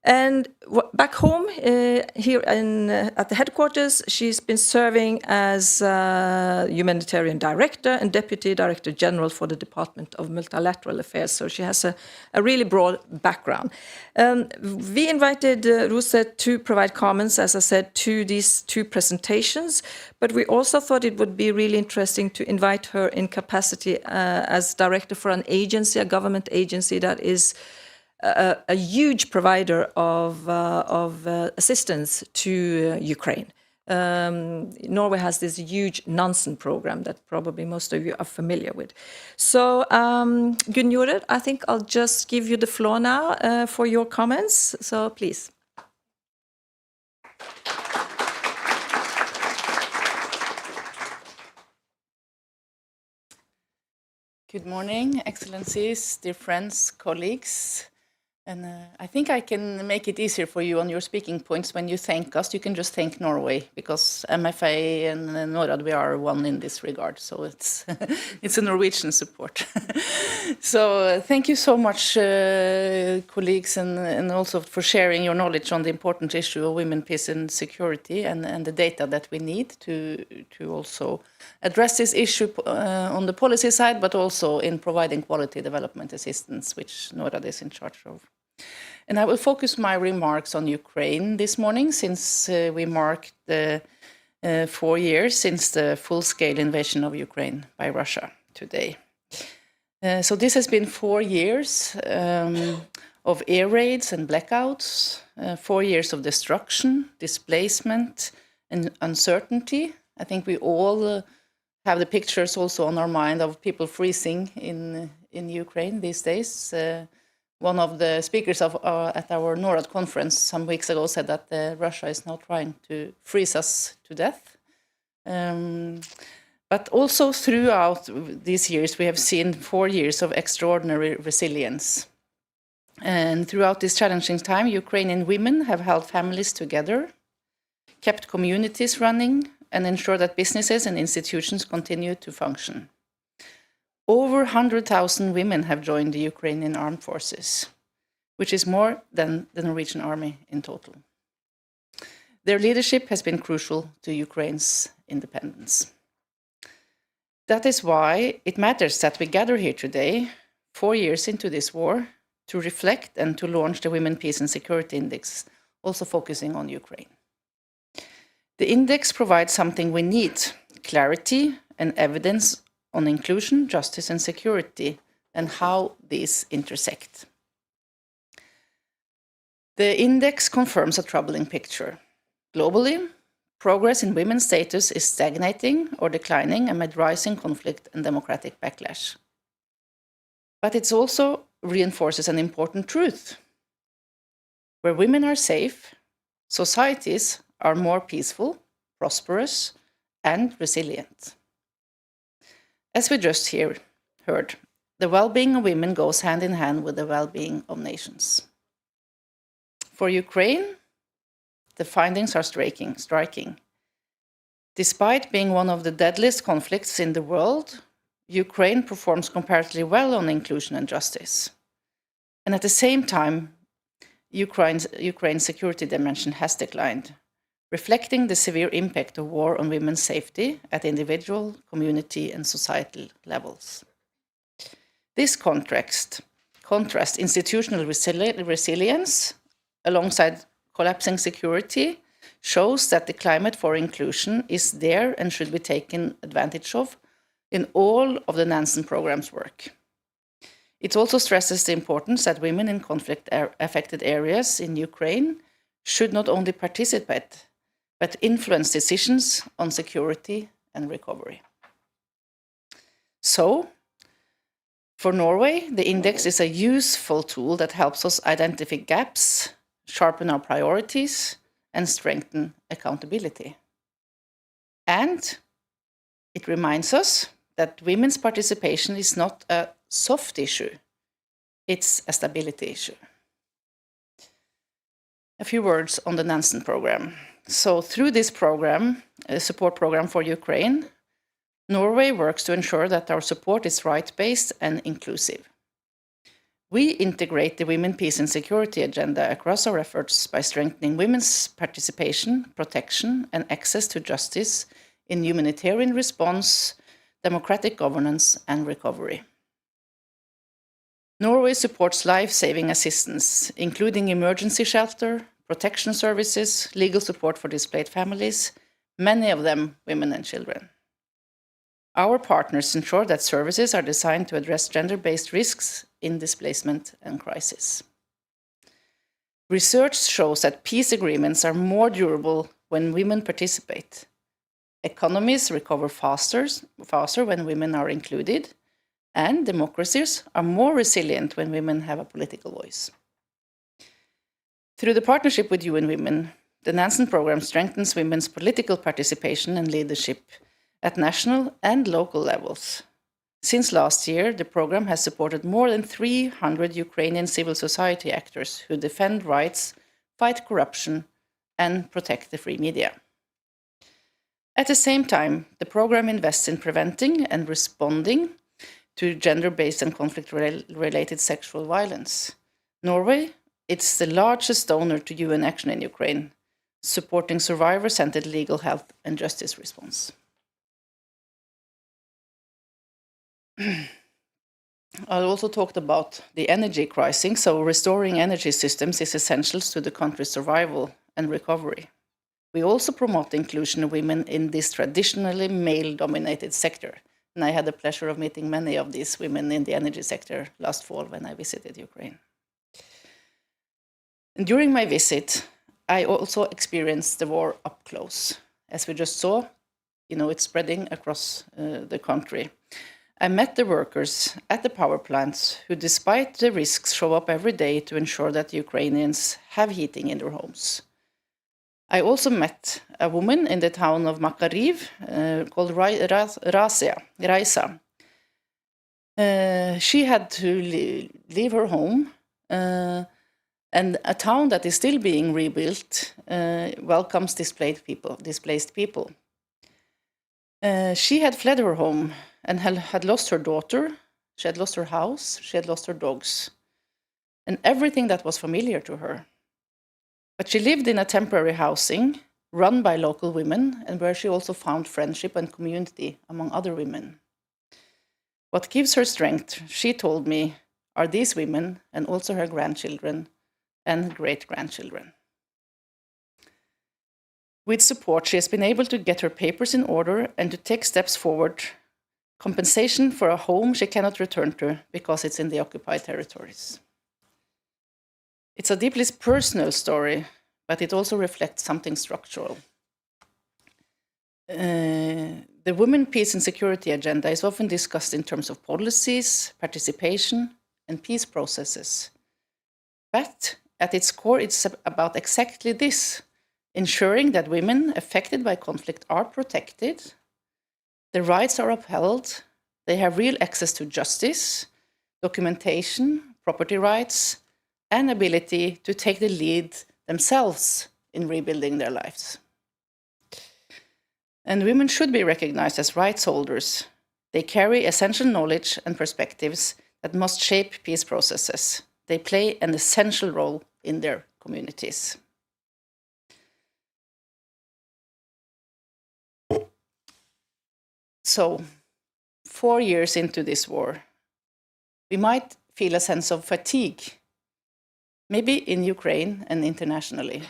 And back home, here at the headquarters, she's been serving as humanitarian director and deputy director general for the Department of Multilateral Affairs. So she has a really broad background. We invited Roseth to provide comments, as I said, to these two presentations. But we also thought it would be really interesting to invite her in capacity as director for an agency, a government agency that is a huge provider of assistance to Ukraine. Norway has this huge Nansen program that probably most of you are familiar with. So, Gunn Jorid, I think I'll just give you the floor now for your comments. So, please. Good morning, Excellencies, dear friends, colleagues. And I think I can make it easier for you on your speaking points. When you thank us, you can just thank Norway, because MFA and NORAD, we are one in this regard. So it's it's a Norwegian support. So thank you so much, colleagues, and also for sharing your knowledge on the important issue of women, peace and security, and the data that we need to also address this issue on the policy side, but also in providing quality development assistance, which NORAD is in charge of. And I will focus my remarks on Ukraine this morning, since we marked the 4 years since the full-scale invasion of Ukraine by Russia today. So this has been 4 years of air raids and blackouts, 4 years of destruction, displacement, and uncertainty. I think we all have the pictures also on our mind of people freezing in Ukraine these days. One of the speakers at our NORAD conference some weeks ago said that Russia is now trying to freeze us to death. But also throughout these years, we have seen 4 years of extraordinary resilience. And throughout this challenging time, Ukrainian women have held families together, kept communities running, and ensured that businesses and institutions continue to function. Over 100,000 women have joined the Ukrainian armed forces, which is more than the Norwegian army in total. Their leadership has been crucial to Ukraine's independence. That is why it matters that we gather here today, 4 years into this war, to reflect and to launch the Women, Peace and Security Index, also focusing on Ukraine. The index provides something we need: clarity and evidence on inclusion, justice and security, and how these intersect. The index confirms a troubling picture. Globally, progress in women's status is stagnating or declining amid rising conflict and democratic backlash. But it also reinforces an important truth. Where women are safe, societies are more peaceful, prosperous, and resilient. As we just heard, the well-being of women goes hand in hand with the well-being of nations. For Ukraine, the findings are striking. Despite being one of the deadliest conflicts in the world, Ukraine performs comparatively well on inclusion and justice. And at the same time, Ukraine's security dimension has declined, reflecting the severe impact of war on women's safety at individual, community, and societal levels. This contrasts institutional resilience alongside collapsing security shows that the climate for inclusion is there and should be taken advantage of in all of the Nansen program's work. It also stresses the importance that women in conflict-affected areas in Ukraine should not only participate, but influence decisions on security and recovery. So, for Norway, the index is a useful tool that helps us identify gaps, sharpen our priorities, and strengthen accountability. And it reminds us that women's participation is not a soft issue, it's a stability issue. A few words on the Nansen program. So through this program, a support program for Ukraine, Norway works to ensure that our support is right-based and inclusive. We integrate the Women, Peace and Security agenda across our efforts by strengthening women's participation, protection, and access to justice in humanitarian response, democratic governance, and recovery. Norway supports life-saving assistance, including emergency shelter, protection services, legal support for displaced families, many of them women and children. Our partners ensure that services are designed to address gender-based risks in displacement and crisis. Research shows that peace agreements are more durable when women participate. Economies recover faster when women are included, and democracies are more resilient when women have a political voice. Through the partnership with UN Women, the Nansen program strengthens women's political participation and leadership at national and local levels. Since last year, the program has supported more than 300 Ukrainian civil society actors who defend rights, fight corruption, and protect the free media. At the same time, the program invests in preventing and responding to gender-based and conflict-related sexual violence. Norway, it's the largest donor to UN action in Ukraine, supporting survivor-centered legal health and justice response. I also talked about the energy crisis, so restoring energy systems is essential to the country's survival and recovery. We also promote the inclusion of women in this traditionally male-dominated sector. And I had the pleasure of meeting many of these women in the energy sector last fall when I visited Ukraine. And during my visit, I also experienced the war up close. As we just saw, it's spreading across the country. I met the workers at the power plants who, despite the risks, show up every day to ensure that Ukrainians have heating in their homes. I also met a woman in the town of Makariv called Raisa. She had to leave her home, and a town that is still being rebuilt welcomes displaced people. She had fled her home and had lost her daughter, she had lost her house, she had lost her dogs, and everything that was familiar to her. But she lived in a temporary housing run by local women, and where she also found friendship and community among other women. What gives her strength, she told me, are these women and also her grandchildren and great-grandchildren. With support, she has been able to get her papers in order and to take steps forward, compensation for a home she cannot return to because it's in the occupied territories. It's a deeply personal story, but it also reflects something structural. The Women, Peace and Security agenda is often discussed in terms of policies, participation, and peace processes. But at its core, it's about exactly this, ensuring that women affected by conflict are protected, their rights are upheld, they have real access to justice, documentation, property rights, and ability to take the lead themselves in rebuilding their lives. And women should be recognized as rights holders. They carry essential knowledge and perspectives that must shape peace processes. They play an essential role in their communities. So, 4 years into this war, we might feel a sense of fatigue, maybe in Ukraine and internationally,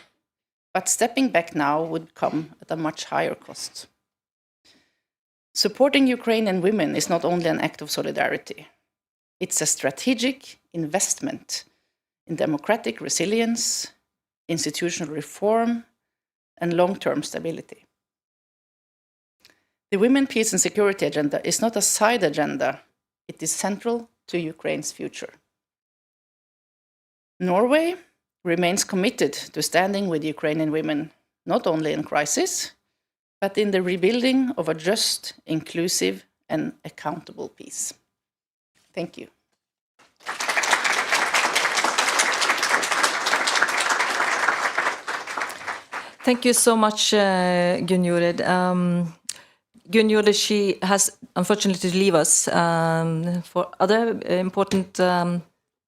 but stepping back now would come at a much higher cost. Supporting Ukrainian women is not only an act of solidarity, it's a strategic investment in democratic resilience, institutional reform, and long-term stability. The Women, Peace and Security agenda is not a side agenda, it is central to Ukraine's future. Norway remains committed to standing with Ukrainian women, not only in crisis, but in the rebuilding of a just, inclusive, and accountable peace. Thank you. Thank you so much, Gunjorid. Gunjorid, she has unfortunately to leave us for other important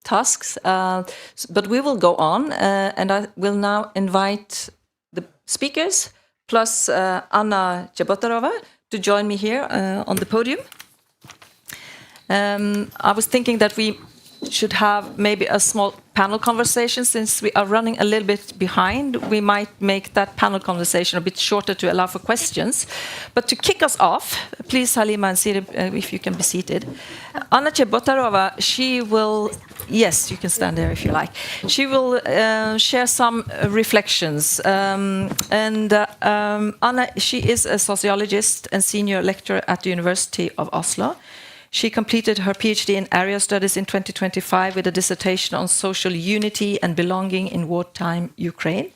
tasks, but we will go on, and I will now invite the speakers plus Anna Jabotarova to join me here on the podium. I was thinking that we should have maybe a small panel conversation. Since we are running a little bit behind, we might make that panel conversation a bit shorter to allow for questions. But to kick us off, please, Haleema and Siri, if you can be seated. Anna Jabotarova, she will, yes, you can stand there if you like. She will share some reflections. Anna, she is a sociologist and senior lecturer at the University of Oslo. She completed her PhD in area studies in 2025 with a dissertation on social unity and belonging in wartime Ukraine.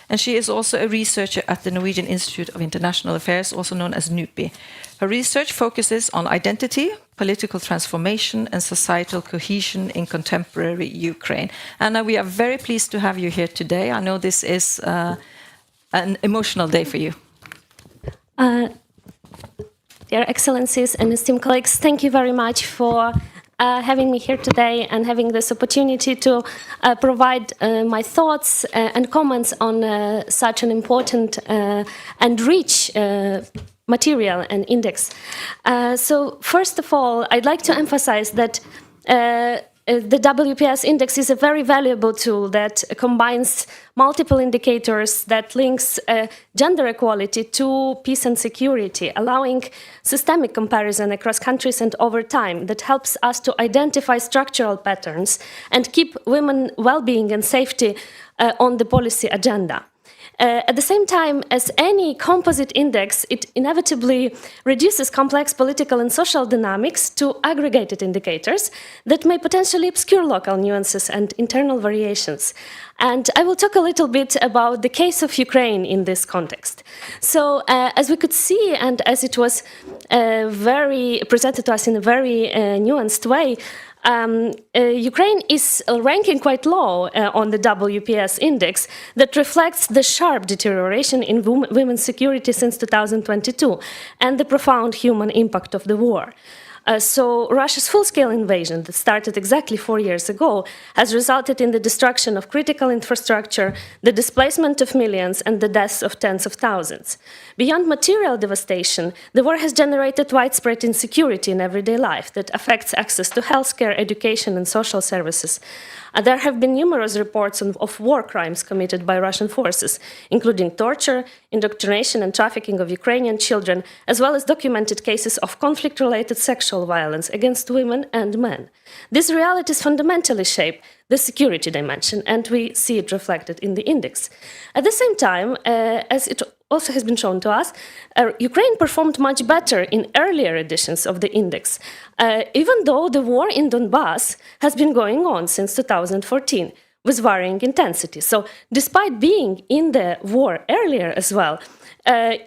And she is also a researcher at the Norwegian Institute of International Affairs, also known as NUPI. Her research focuses on identity, political transformation, and societal cohesion in contemporary Ukraine. Anna, we are very pleased to have you here today. I know this is an emotional day for you. Dear Excellencies and esteemed colleagues, thank you very much for having me here today and having this opportunity to provide my thoughts and comments on such an important and rich material and index. So first of all, I'd like to emphasize that the WPS index is a very valuable tool that combines multiple indicators that links gender equality to peace and security, allowing systemic comparison across countries and over time that helps us to identify structural patterns and keep women well-being and safety on the policy agenda. At the same time, as any composite index, it inevitably reduces complex political and social dynamics to aggregated indicators that may potentially obscure local nuances and internal variations. And I will talk a little bit about the case of Ukraine in this context. So, as we could see, and as it was presented to us in a very nuanced way, Ukraine is ranking quite low on the WPS index that reflects the sharp deterioration in women's security since 2022 and the profound human impact of the war. So Russia's full-scale invasion that started exactly 4 years ago has resulted in the destruction of critical infrastructure, the displacement of millions, and the deaths of tens of thousands. Beyond material devastation, the war has generated widespread insecurity in everyday life that affects access to healthcare, education, and social services. There have been numerous reports of war crimes committed by Russian forces, including torture, indoctrination, and trafficking of Ukrainian children, as well as documented cases of conflict-related sexual violence against women and men. These realities fundamentally shape the security dimension, and we see it reflected in the index. At the same time, as it also has been shown to us, Ukraine performed much better in earlier editions of the index, even though the war in Donbass has been going on since 2014 with varying intensity. So despite being in the war earlier as well,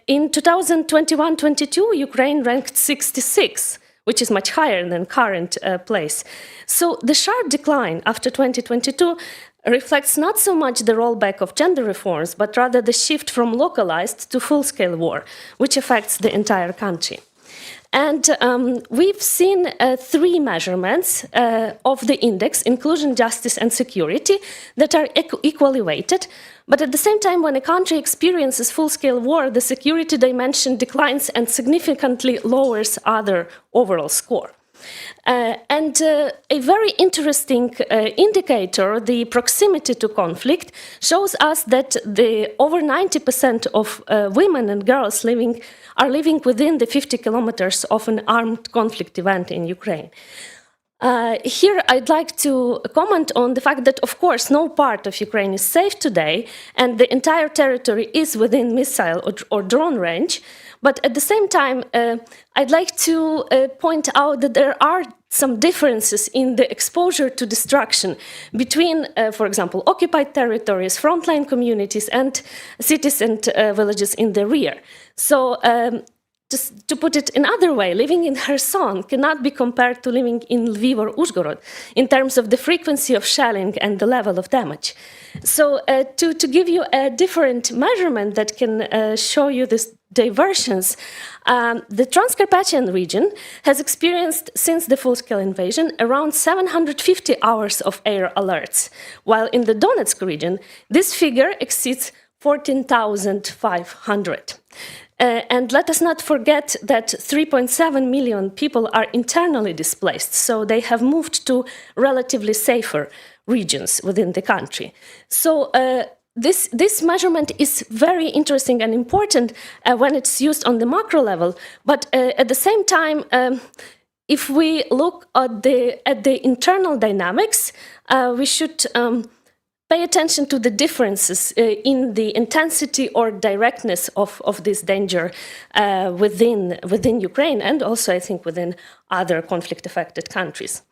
in 2021-22, Ukraine ranked 66, which is much higher than current place. So the sharp decline after 2022 reflects not so much the rollback of gender reforms, but rather the shift from localized to full-scale war, which affects the entire country. And we've seen 3 measurements of the index, inclusion, justice, and security, that are equally weighted. But at the same time, when a country experiences full-scale war, the security dimension declines and significantly lowers other overall score. And a very interesting indicator, the proximity to conflict, shows us that over 90% of women and girls are living within the 50 kilometers of an armed conflict event in Ukraine. Here I'd like to comment on the fact that, of course, no part of Ukraine is safe today, and the entire territory is within missile or drone range. But at the same time, I'd like to point out that there are some differences in the exposure to destruction between, for example, occupied territories, frontline communities, and cities and villages in the rear. So, just to put it another way, living in Kherson cannot be compared to living in Lviv or Uzhhorod in terms of the frequency of shelling and the level of damage. So to give you a different measurement that can show you this diversions, the Transcarpathian region has experienced, since the full-scale invasion, around 750 hours of air alerts, while in the Donetsk region, this figure exceeds 14,500. And let us not forget that 3.7 million people are internally displaced, so they have moved to relatively safer regions within the country. So this measurement is very interesting and important when it's used on the macro level, but at the same time, if we look at the internal dynamics, we should pay attention to the differences in the intensity or directness of this danger within Ukraine, and also, I think, within other conflict-affected countries.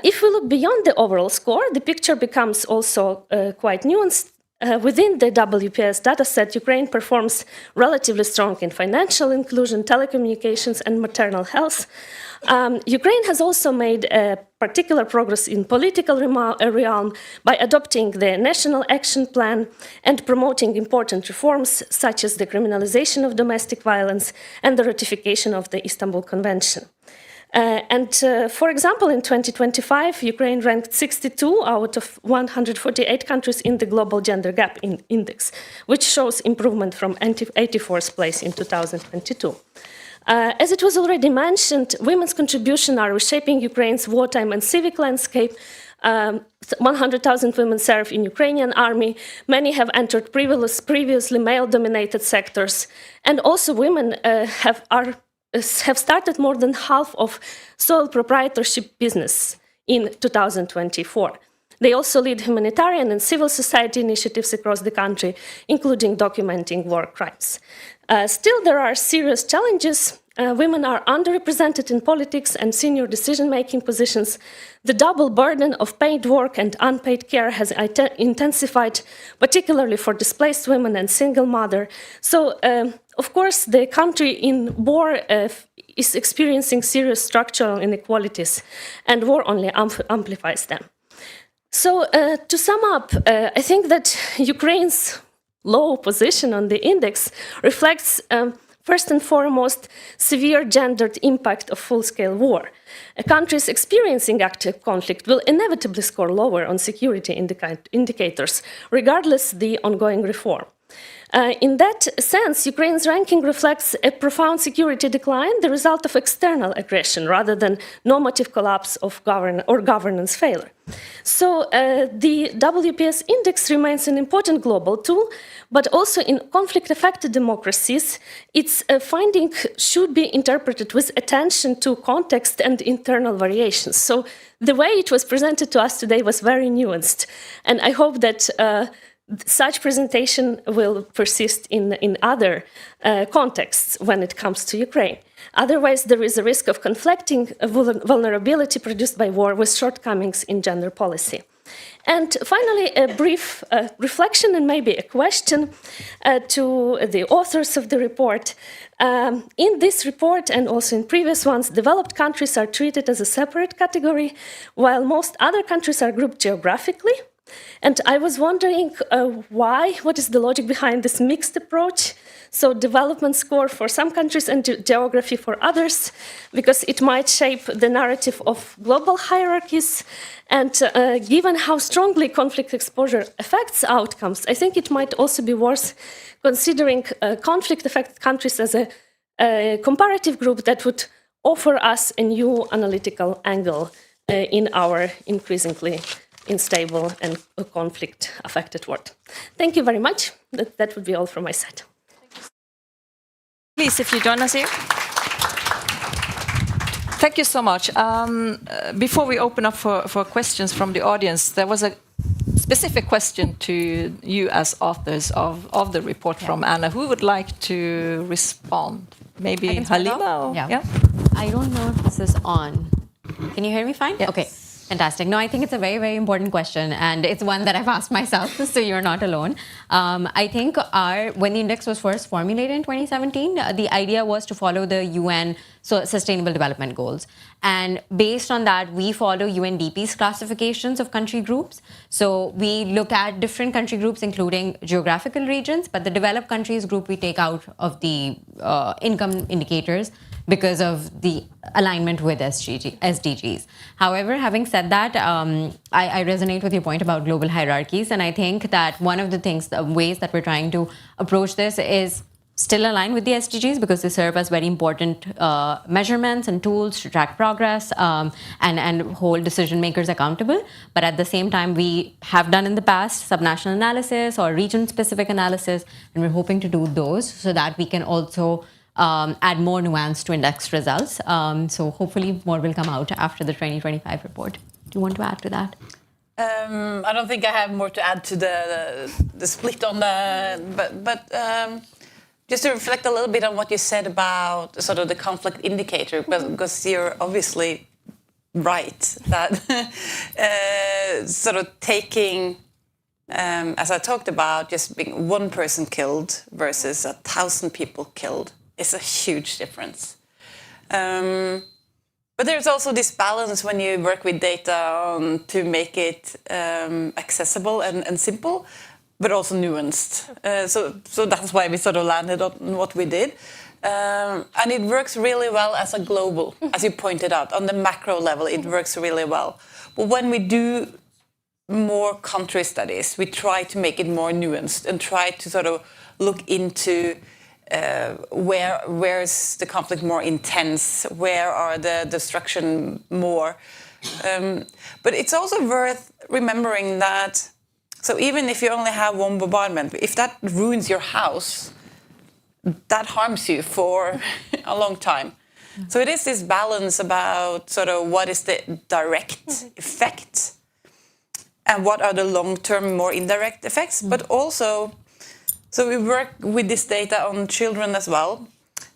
If we look beyond the overall score, the picture becomes also quite nuanced. Within the WPS dataset, Ukraine performs relatively strong in financial inclusion, telecommunications, and maternal health. Ukraine has also made particular progress in political realm by adopting the National Action Plan and promoting important reforms such as the criminalization of domestic violence and the ratification of the Istanbul Convention. For example, in 2025, Ukraine ranked 62 out of 148 countries in the Global Gender Gap Index, which shows improvement from 84th place in 2022. As it was already mentioned, women's contribution are reshaping Ukraine's wartime and civic landscape. 100,000 women serve in Ukrainian army. Many have entered previously male-dominated sectors. And also women have started more than half of sole proprietorship business in 2024. They also lead humanitarian and civil society initiatives across the country, including documenting war crimes. Still, there are serious challenges. Women are underrepresented in politics and senior decision-making positions. The double burden of paid work and unpaid care has intensified, particularly for displaced women and single mother. So, of course, the country in war is experiencing serious structural inequalities, and war only amplifies them. So, to sum up, I think that Ukraine's low position on the index reflects, first and foremost, severe gendered impact of full-scale war. Countries experiencing active conflict will inevitably score lower on security indicators, regardless the ongoing reform. In that sense, Ukraine's ranking reflects a profound security decline, the result of external aggression rather than normative collapse of governance failure. So the WPS index remains an important global tool, but also in conflict-affected democracies, its finding should be interpreted with attention to context and internal variations. So the way it was presented to us today was very nuanced, and I hope that such presentation will persist in other contexts when it comes to Ukraine. Otherwise, there is a risk of conflicting vulnerability produced by war with shortcomings in gender policy. And finally, a brief reflection and maybe a question to the authors of the report. In this report and also in previous ones, developed countries are treated as a separate category, while most other countries are grouped geographically. And I was wondering why, what is the logic behind this mixed approach? So development score for some countries and geography for others, because it might shape the narrative of global hierarchies. And given how strongly conflict exposure affects outcomes, I think it might also be worth considering conflict-affected countries as a comparative group that would offer us a new analytical angle in our increasingly unstable and conflict-affected world. Thank you very much. That would be all from my side. Please, if you join us here. Thank you so much. Before we open up for questions from the audience, there was a specific question to you as authors of the report from Anna. Who would like to respond? Maybe Haleema? Yeah. I don't know if this is on. Can you hear me fine? Yes. Okay. Fantastic. No, I think it's a very, very important question, and it's one that I've asked myself, so you're not alone. I think when the index was first formulated in 2017, the idea was to follow the UN Sustainable Development Goals. And based on that, we follow UNDP's classifications of country groups. So we look at different country groups, including geographical regions, but the developed countries group we take out of the income indicators because of the alignment with SDGs. However, having said that, I resonate with your point about global hierarchies, and I think that one of the ways that we're trying to approach this is still aligned with the SDGs because they serve as very important measurements and tools to track progress and hold decision makers accountable. But at the same time, we have done in the past subnational analysis or region-specific analysis, and we're hoping to do those so that we can also add more nuance to index results. So hopefully more will come out after the 2025 report. Do you want to add to that? I don't think I have more to add to the split on the, but just to reflect a little bit on what you said about sort of the conflict indicator, because you're obviously right that sort of taking, as I talked about, just being one person killed versus 1,000 people killed is a huge difference. But there's also this balance when you work with data to make it accessible and simple, but also nuanced. So that's why we sort of landed on what we did. And it works really well as a global, as you pointed out, on the macro level, it works really well. But when we do more country studies, we try to make it more nuanced and try to sort of look into where is the conflict more intense? Where are the destruction more? But it's also worth remembering that, so even if you only have one bombardment, if that ruins your house, that harms you for a long time. So it is this balance about sort of what is the direct effect and what are the long-term, more indirect effects, but also, so we work with this data on children as well,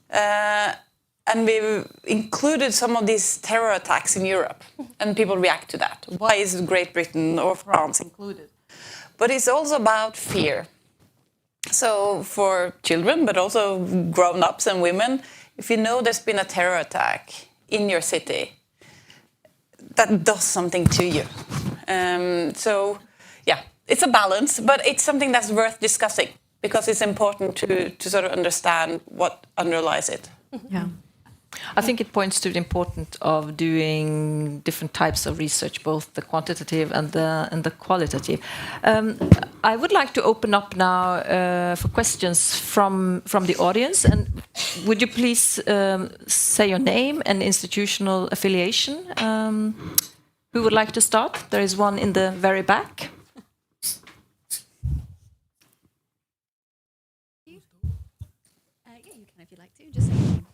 and we've included some of these terror attacks in Europe, and people react to that. Why is Great Britain or France included? But it's also about fear. So for children, but also grown-ups and women, if you know there's been a terror attack in your city, that does something to you. So, yeah, it's a balance, but it's something that's worth discussing because it's important to sort of understand what underlies it. Yeah. I think it points to the importance of doing different types of research, both the quantitative and the qualitative. I would like to open up now for questions from the audience. And would you please say your name and institutional affiliation? Who would like to start? There is one in the very back. Yeah, you can if you'd like to. Just say your name.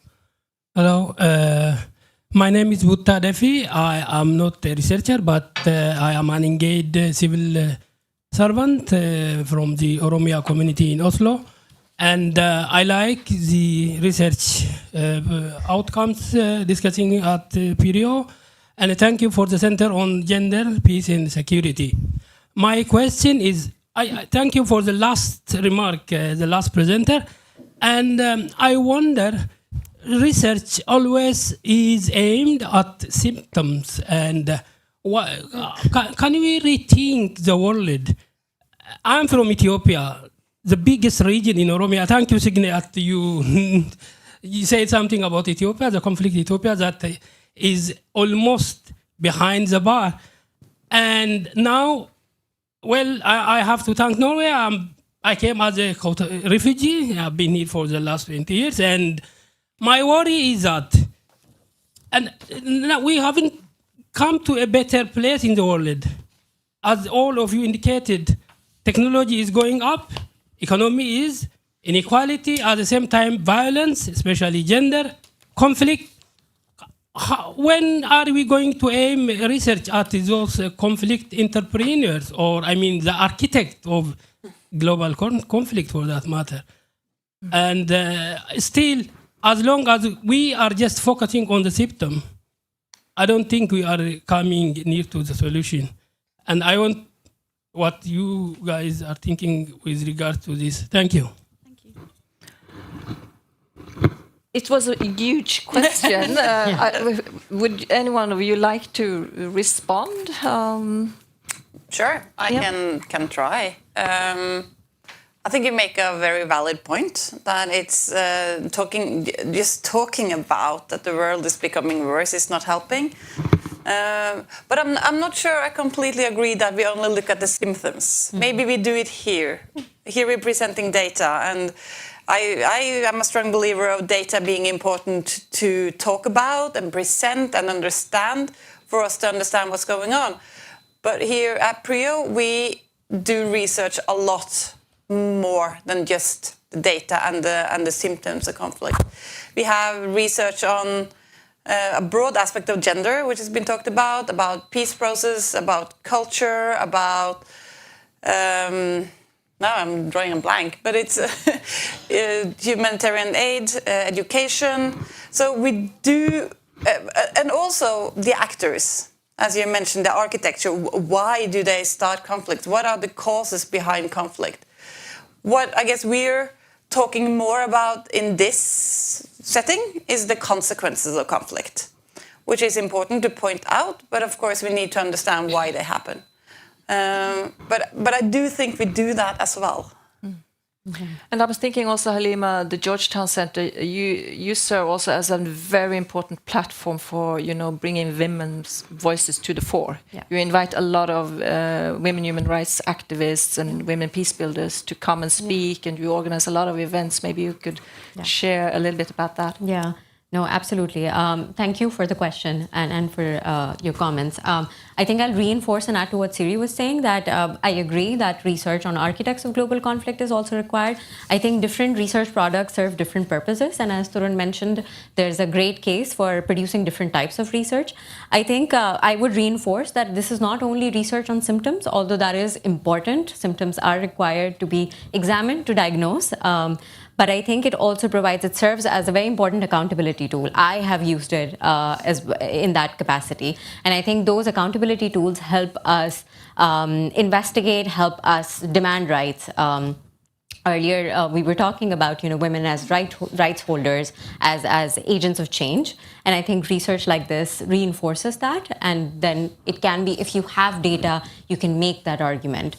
Hello, my name is Butta Defi. I am not a researcher, but I am an engaged civil servant from the Oromia community in Oslo. And I like the research outcomes discussing at PRIO. And thank you for the Center on Gender, Peace and Security. My question is, I thank you for the last remark, the last presenter. And I wonder, research always is aimed at symptoms, and can we rethink the world? I'm from Ethiopia, the biggest region in Oromia. Thank you, Signe, that you said something about Ethiopia, the conflict in Ethiopia that is almost behind the bar. And now, well, I have to thank Norway. I came as a refugee. I've been here for the last 20 years, and my worry is that, and we haven't come to a better place in the world. As all of you indicated, technology is going up, economy is, inequality, at the same time violence, especially gender, conflict. When are we going to aim research at those conflict entrepreneurs, or I mean the architect of global conflict for that matter? And still, as long as we are just focusing on the symptom, I don't think we are coming near to the solution. And I want what you guys are thinking with regard to this. Thank you. Thank you. It was a huge question. Would any one of you like to respond? Sure, I can try. I think you make a very valid point that it's just talking about that the world is becoming worse is not helping. But I'm not sure I completely agree that we only look at the symptoms. Maybe we do it here. Here we're presenting data, and I am a strong believer of data being important to talk about and present and understand for us to understand what's going on. But here at PRIO, we do research a lot more than just the data and the symptoms of conflict. We have research on a broad aspect of gender, which has been talked about peace process, about culture, about now I'm drawing a blank, but it's humanitarian aid, education. So we do, and also the actors. As you mentioned, the architecture. Why do they start conflict? What are the causes behind conflict? What I guess we're talking more about in this setting is the consequences of conflict, which is important to point out, but of course we need to understand why they happen. But I do think we do that as well. And I was thinking also, Haleema, the Georgetown Centre, you serve also as a very important platform for, bringing women's voices to the fore. Yeah. You invite a lot of women human rights activists and women peace builders to come and speak, and you organize a lot of events. Maybe you could share a little bit about that. Yeah. No, absolutely. Thank you for the question and for your comments. I think I'll reinforce and add to what Siri was saying, that I agree that research on architects of global conflict is also required. I think different research products serve different purposes. And as Turun mentioned, there's a great case for producing different types of research. I think I would reinforce that this is not only research on symptoms, although that is important. Symptoms are required to be examined to diagnose. But I think it also serves as a very important accountability tool. I have used it in that capacity. And I think those accountability tools help us investigate, help us demand rights. Earlier, we were talking about women as rights holders, as agents of change, and I think research like this reinforces that. And then it can be, if you have data, you can make that argument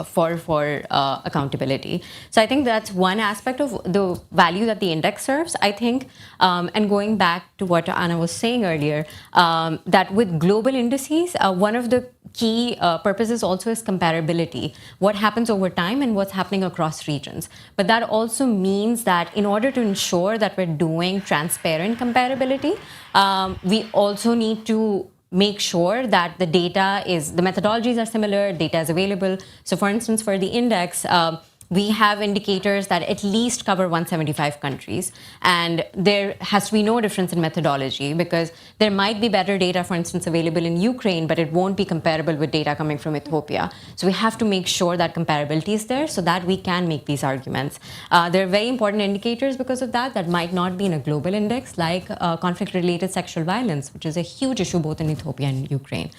for accountability. So I think that's one aspect of the value that the index serves. I think, and going back to what Anna was saying earlier, that with global indices, one of the key purposes also is comparability. What happens over time and what's happening across regions. But that also means that in order to ensure that we're doing transparent comparability, we also need to make sure that the methodologies are similar, data is available. So for instance, for the index, we have indicators that at least cover 175 countries. And there has to be no difference in methodology, because there might be better data, for instance, available in Ukraine, but it won't be comparable with data coming from Ethiopia. So we have to make sure that comparability is there so that we can make these arguments. There are very important indicators because of that might not be in a global index, like conflict-related sexual violence, which is a huge issue both in Ethiopia and Ukraine.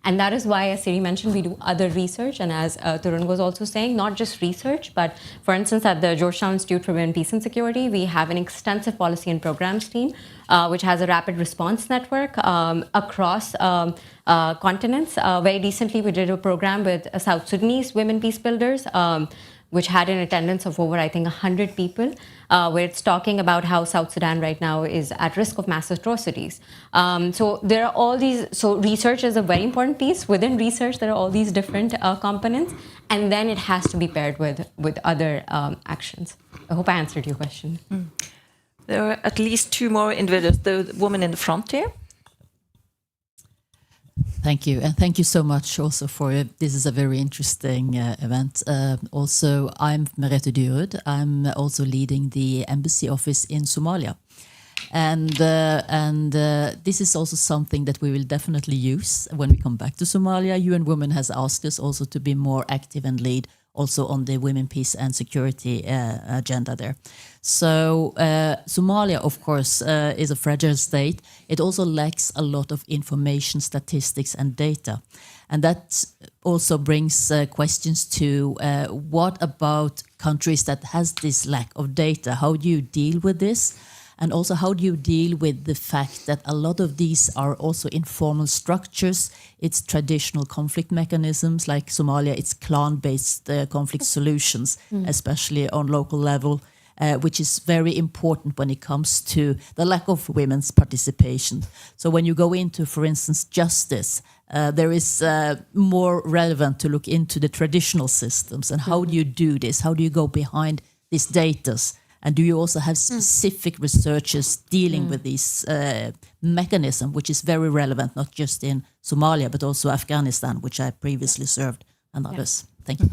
And that is why, as Siri mentioned, we do other research. And as Turun was also saying, not just research, but for instance, at the Georgetown Institute for Women, Peace and Security, we have an extensive policy and programs team, which has a rapid response network across continents. Very recently, we did a program with South Sudanese women peace builders, which had an attendance of over, I think, 100 people, where it's talking about how South Sudan right now is at risk of mass atrocities. So there are all these, so research is a very important piece. Within research, there are all these different components, and then it has to be paired with other actions. I hope I answered your question. There are at least two more individuals, the woman in the front here. Thank you. And thank you so much also for this is a very interesting event. Also, I'm Merete Dyrud. I'm also leading the embassy office in Somalia. And this is also something that we will definitely use when we come back to Somalia. UN Women has asked us also to be more active and lead also on the women, peace and security agenda there. So Somalia, of course, is a fragile state. It also lacks a lot of information, statistics and data. And that also brings questions to what about countries that has this lack of data? How do you deal with this? And also, how do you deal with the fact that a lot of these are also informal structures? It's traditional conflict mechanisms, like Somalia, it's clan-based conflict solutions, especially on local level, which is very important when it comes to the lack of women's participation. So when you go into, for instance, justice, there is more relevant to look into the traditional systems. And how do you do this? How do you go behind these data? And do you also have specific researchers dealing with this mechanism, which is very relevant, not just in Somalia, but also Afghanistan, which I previously served, and others? Thank you.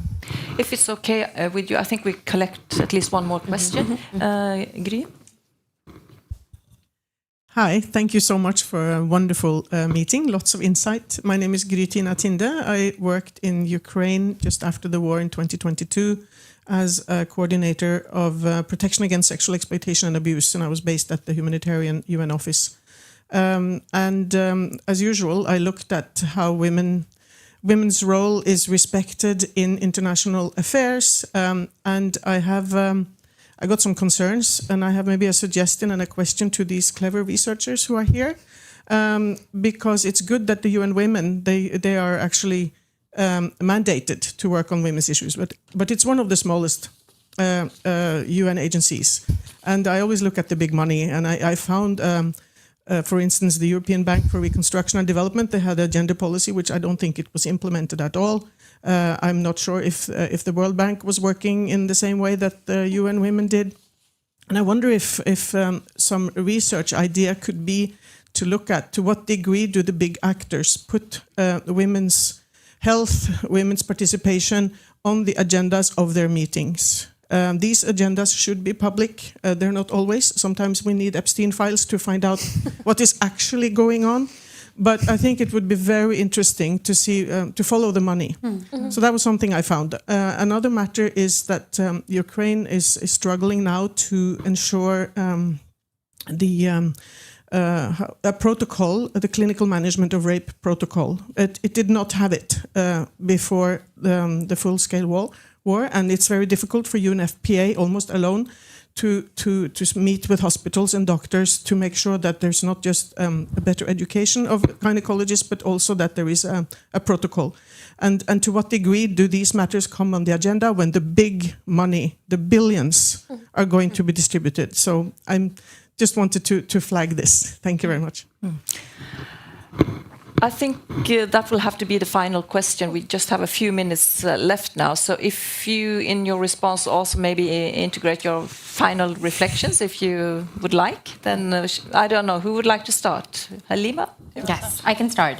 If it's okay with you, I think we collect at least one more question. Gry? Hi, thank you so much for a wonderful meeting. Lots of insight. My name is Grytina Tinde. I worked in Ukraine just after the war in 2022 as a coordinator of protection against sexual exploitation and abuse, and I was based at the humanitarian UN office. As usual, I looked at how women's role is respected in international affairs, and I got some concerns, and I have maybe a suggestion and a question to these clever researchers who are here, because it's good that the UN Women, they are actually mandated to work on women's issues, but it's one of the smallest UN agencies. And I always look at the big money. And I found, for instance, the European Bank for Reconstruction and Development, they had a gender policy, which I don't think it was implemented at all. I'm not sure if the World Bank was working in the same way that the UN Women did. And I wonder if some research idea could be to look at to what degree do the big actors put women's health, women's participation on the agendas of their meetings. These agendas should be public. They're not always. Sometimes we need Epstein files to find out what is actually going on. But I think it would be very interesting to see, to follow the money. Mm-hmm. So that was something I found. Another matter is that Ukraine is struggling now to ensure a protocol, the clinical management of rape protocol. It did not have it before the full-scale war, and it's very difficult for UNFPA, almost alone, to meet with hospitals and doctors to make sure that there's not just a better education of gynecologists, but also that there is a protocol. And to what degree do these matters come on the agenda when the big money, the billions, are going to be distributed? So I'm just wanted to flag this. Thank you very much. I think that will have to be the final question. We just have a few minutes left now. So if you, in your response, also maybe integrate your final reflections, if you would like, then I don't know, who would like to start? Haleema? Yes, I can start.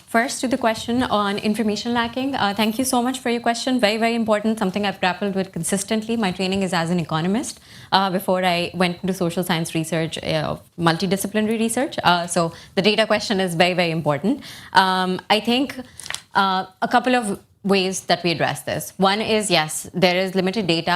First, to the question on information lacking. Thank you so much for your question. Very, very important, something I've grappled with consistently. My training is as an economist. Before I went into social science research, multidisciplinary research. So the data question is very, very important. I think a couple of ways that we address this. One is, yes, there is limited data.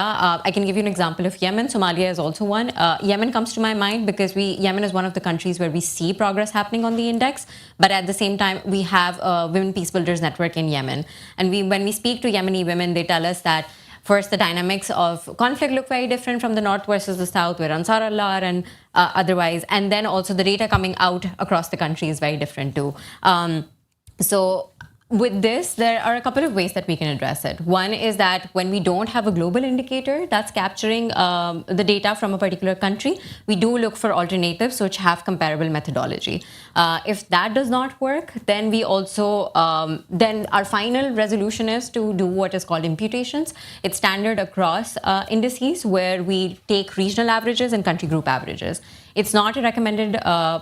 I can give you an example of Yemen. Somalia is also one. Yemen comes to my mind because Yemen is one of the countries where we see progress happening on the index, but at the same time, we have a Women Peace Builders Network in Yemen. And when we speak to Yemeni women, they tell us that first, the dynamics of conflict look very different from the north versus the south, where Ansar Allah are and otherwise. And then also the data coming out across the country is very different too. So with this, there are a couple of ways that we can address it. One is that when we don't have a global indicator that's capturing the data from a particular country, we do look for alternatives which have comparable methodology. If that does not work, then we also, then our final resolution is to do what is called imputations. It's standard across indices where we take regional averages and country group averages. It's not a recommended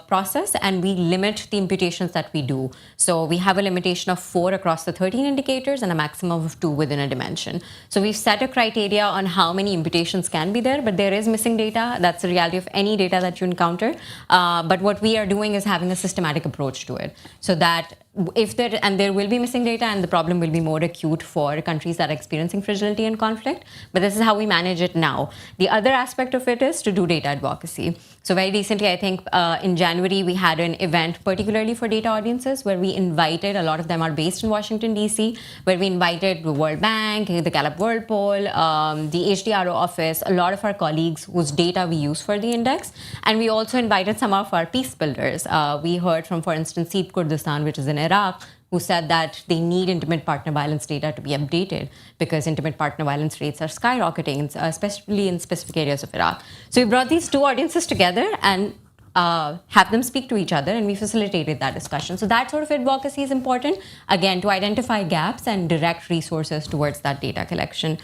process, and we limit the imputations that we do. So we have a limitation of 4 across the 13 indicators and a maximum of 2 within a dimension. So we've set a criteria on how many imputations can be there, but there is missing data. That's the reality of any data that you encounter. But what we are doing is having a systematic approach to it, so that if there will be missing data, and the problem will be more acute for countries that are experiencing fragility and conflict, but this is how we manage it now. The other aspect of it is to do data advocacy. So very recently, I think in January, we had an event particularly for data audiences where we invited, a lot of them are based in Washington, D.C., where we invited the World Bank, the Gallup World Poll, the HDRO office, a lot of our colleagues whose data we use for the index. And we also invited some of our peace builders. We heard from, for instance, Seed Kurdistan, which is in Iraq, who said that they need intimate partner violence data to be updated because intimate partner violence rates are skyrocketing, especially in specific areas of Iraq. So we brought these two audiences together and have them speak to each other, and we facilitated that discussion. So that sort of advocacy is important, again, to identify gaps and direct resources towards that data collection.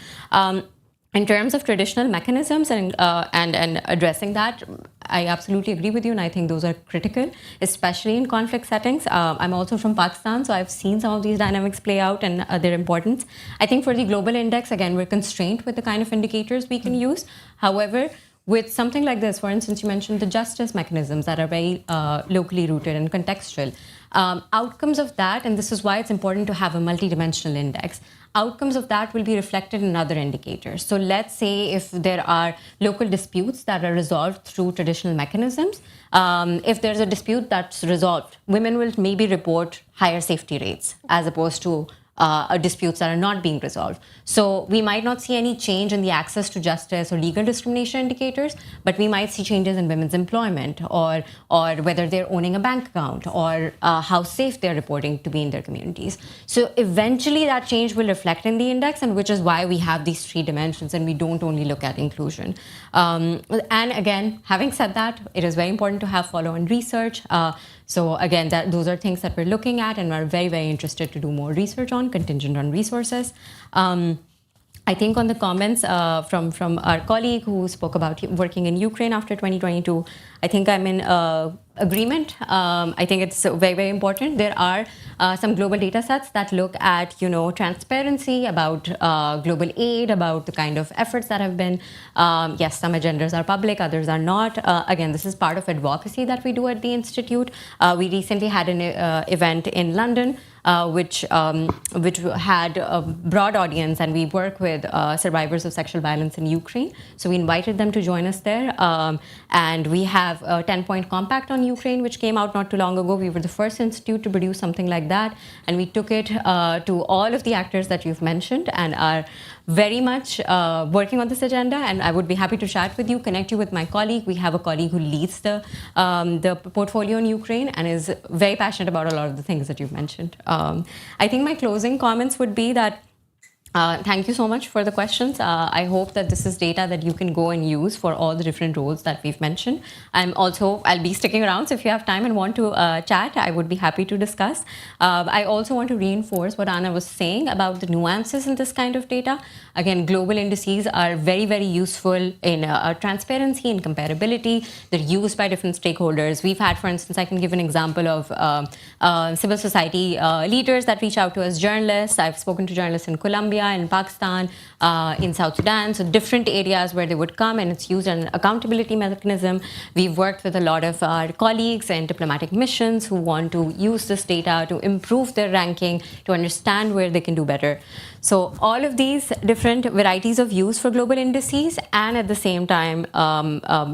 In terms of traditional mechanisms and addressing that, I absolutely agree with you, and I think those are critical, especially in conflict settings. I'm also from Pakistan, so I've seen some of these dynamics play out and their importance. I think for the global index, again, we're constrained with the kind of indicators we can use. However, with something like this, for instance, you mentioned the justice mechanisms that are very locally rooted and contextual. Outcomes of that, and this is why it's important to have a multidimensional index, outcomes of that will be reflected in other indicators. So let's say if there are local disputes that are resolved through traditional mechanisms, if there's a dispute that's resolved, women will maybe report higher safety rates as opposed to disputes that are not being resolved. So we might not see any change in the access to justice or legal discrimination indicators, but we might see changes in women's employment or whether they're owning a bank account or how safe they're reporting to be in their communities. So eventually that change will reflect in the index, and which is why we have these 3 dimensions and we don't only look at inclusion. And again, having said that, it is very important to have follow-on research. So again, those are things that we're looking at and we're very, very interested to do more research on, contingent on resources. I think on the comments from our colleague who spoke about working in Ukraine after 2022, I think I'm in agreement. I think it's very, very important. There are some global data sets that look at, transparency about global aid, about the kind of efforts that have been. Yes, some agendas are public, others are not. Again, this is part of advocacy that we do at the Institute. We recently had an event in London which had a broad audience, and we work with survivors of sexual violence in Ukraine. So we invited them to join us there. And we have a 10-point compact on Ukraine, which came out not too long ago. We were the first institute to produce something like that. And we took it to all of the actors that you've mentioned and are very much working on this agenda. And I would be happy to chat with you, connect you with my colleague. We have a colleague who leads the portfolio in Ukraine and is very passionate about a lot of the things that you've mentioned. I think my closing comments would be that thank you so much for the questions. I hope that this is data that you can go and use for all the different roles that we've mentioned. I'll be sticking around, so if you have time and want to chat, I would be happy to discuss. I also want to reinforce what Anna was saying about the nuances in this kind of data. Again, global indices are very, very useful in transparency and comparability. They're used by different stakeholders. We've had, for instance, I can give an example of civil society leaders that reach out to us, journalists. I've spoken to journalists in Colombia, in Pakistan, in South Sudan, so different areas where they would come, and it's used as an accountability mechanism. We've worked with a lot of our colleagues and diplomatic missions who want to use this data to improve their ranking, to understand where they can do better. So all of these different varieties of use for global indices, and at the same time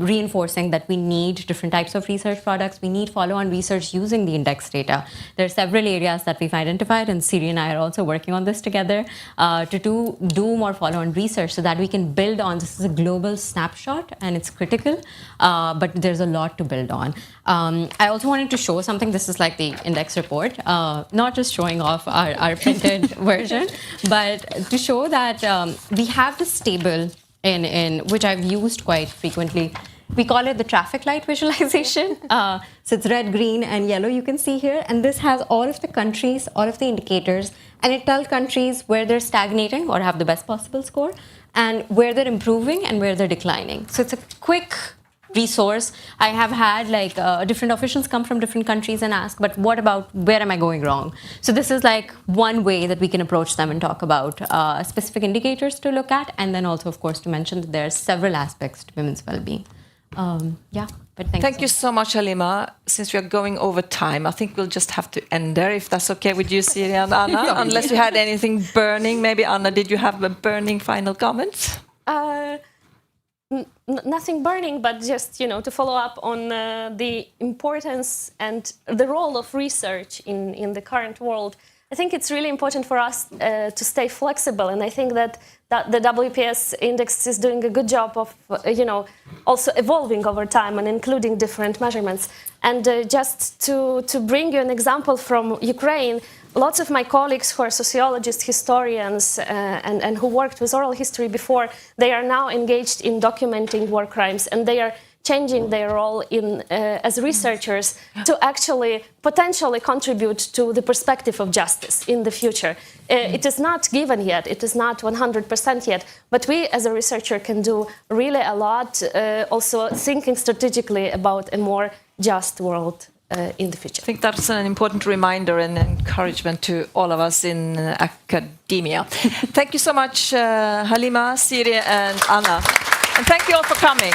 reinforcing that we need different types of research products. We need follow-on research using the index data. There are several areas that we've identified, and Siri and I are also working on this together to do more follow-on research so that we can build on. This is a global snapshot and it's critical, but there's a lot to build on. I also wanted to show something. This is like the index report, not just showing off our printed version, but to show that we have this table in which I've used quite frequently. We call it the traffic light visualization. So it's red, green, and yellow, you can see here. And this has all of the countries, all of the indicators, and it tells countries where they're stagnating or have the best possible score, and where they're improving and where they're declining. So it's a quick resource. I have had different officials come from different countries and ask, but what about, where am I going wrong? So this is like one way that we can approach them and talk about specific indicators to look at, and then also, of course, to mention that there are several aspects to women's well-being. But thank you so much, Haleema. Since we are going over time, I think we'll just have to end there, if that's okay with you, Siri and Anna, unless you had anything burning. Maybe, Anna, did you have a burning final comment? Nothing burning, but just, to follow up on the importance and the role of research in the current world. I think it's really important for us to stay flexible, and I think that the WPS index is doing a good job of, also evolving over time and including different measurements. And just to bring you an example from Ukraine, lots of my colleagues who are sociologists, historians, and who worked with oral history before, they are now engaged in documenting war crimes, and they are changing their role as researchers to actually potentially contribute to the perspective of justice in the future. It is not given yet, it is not 100% yet, but we as a researcher can do really a lot, also thinking strategically about a more just world in the future. I think that's an important reminder and encouragement to all of us in academia. Thank you so much, Haleema, Siri, and Anna. And thank you all for coming.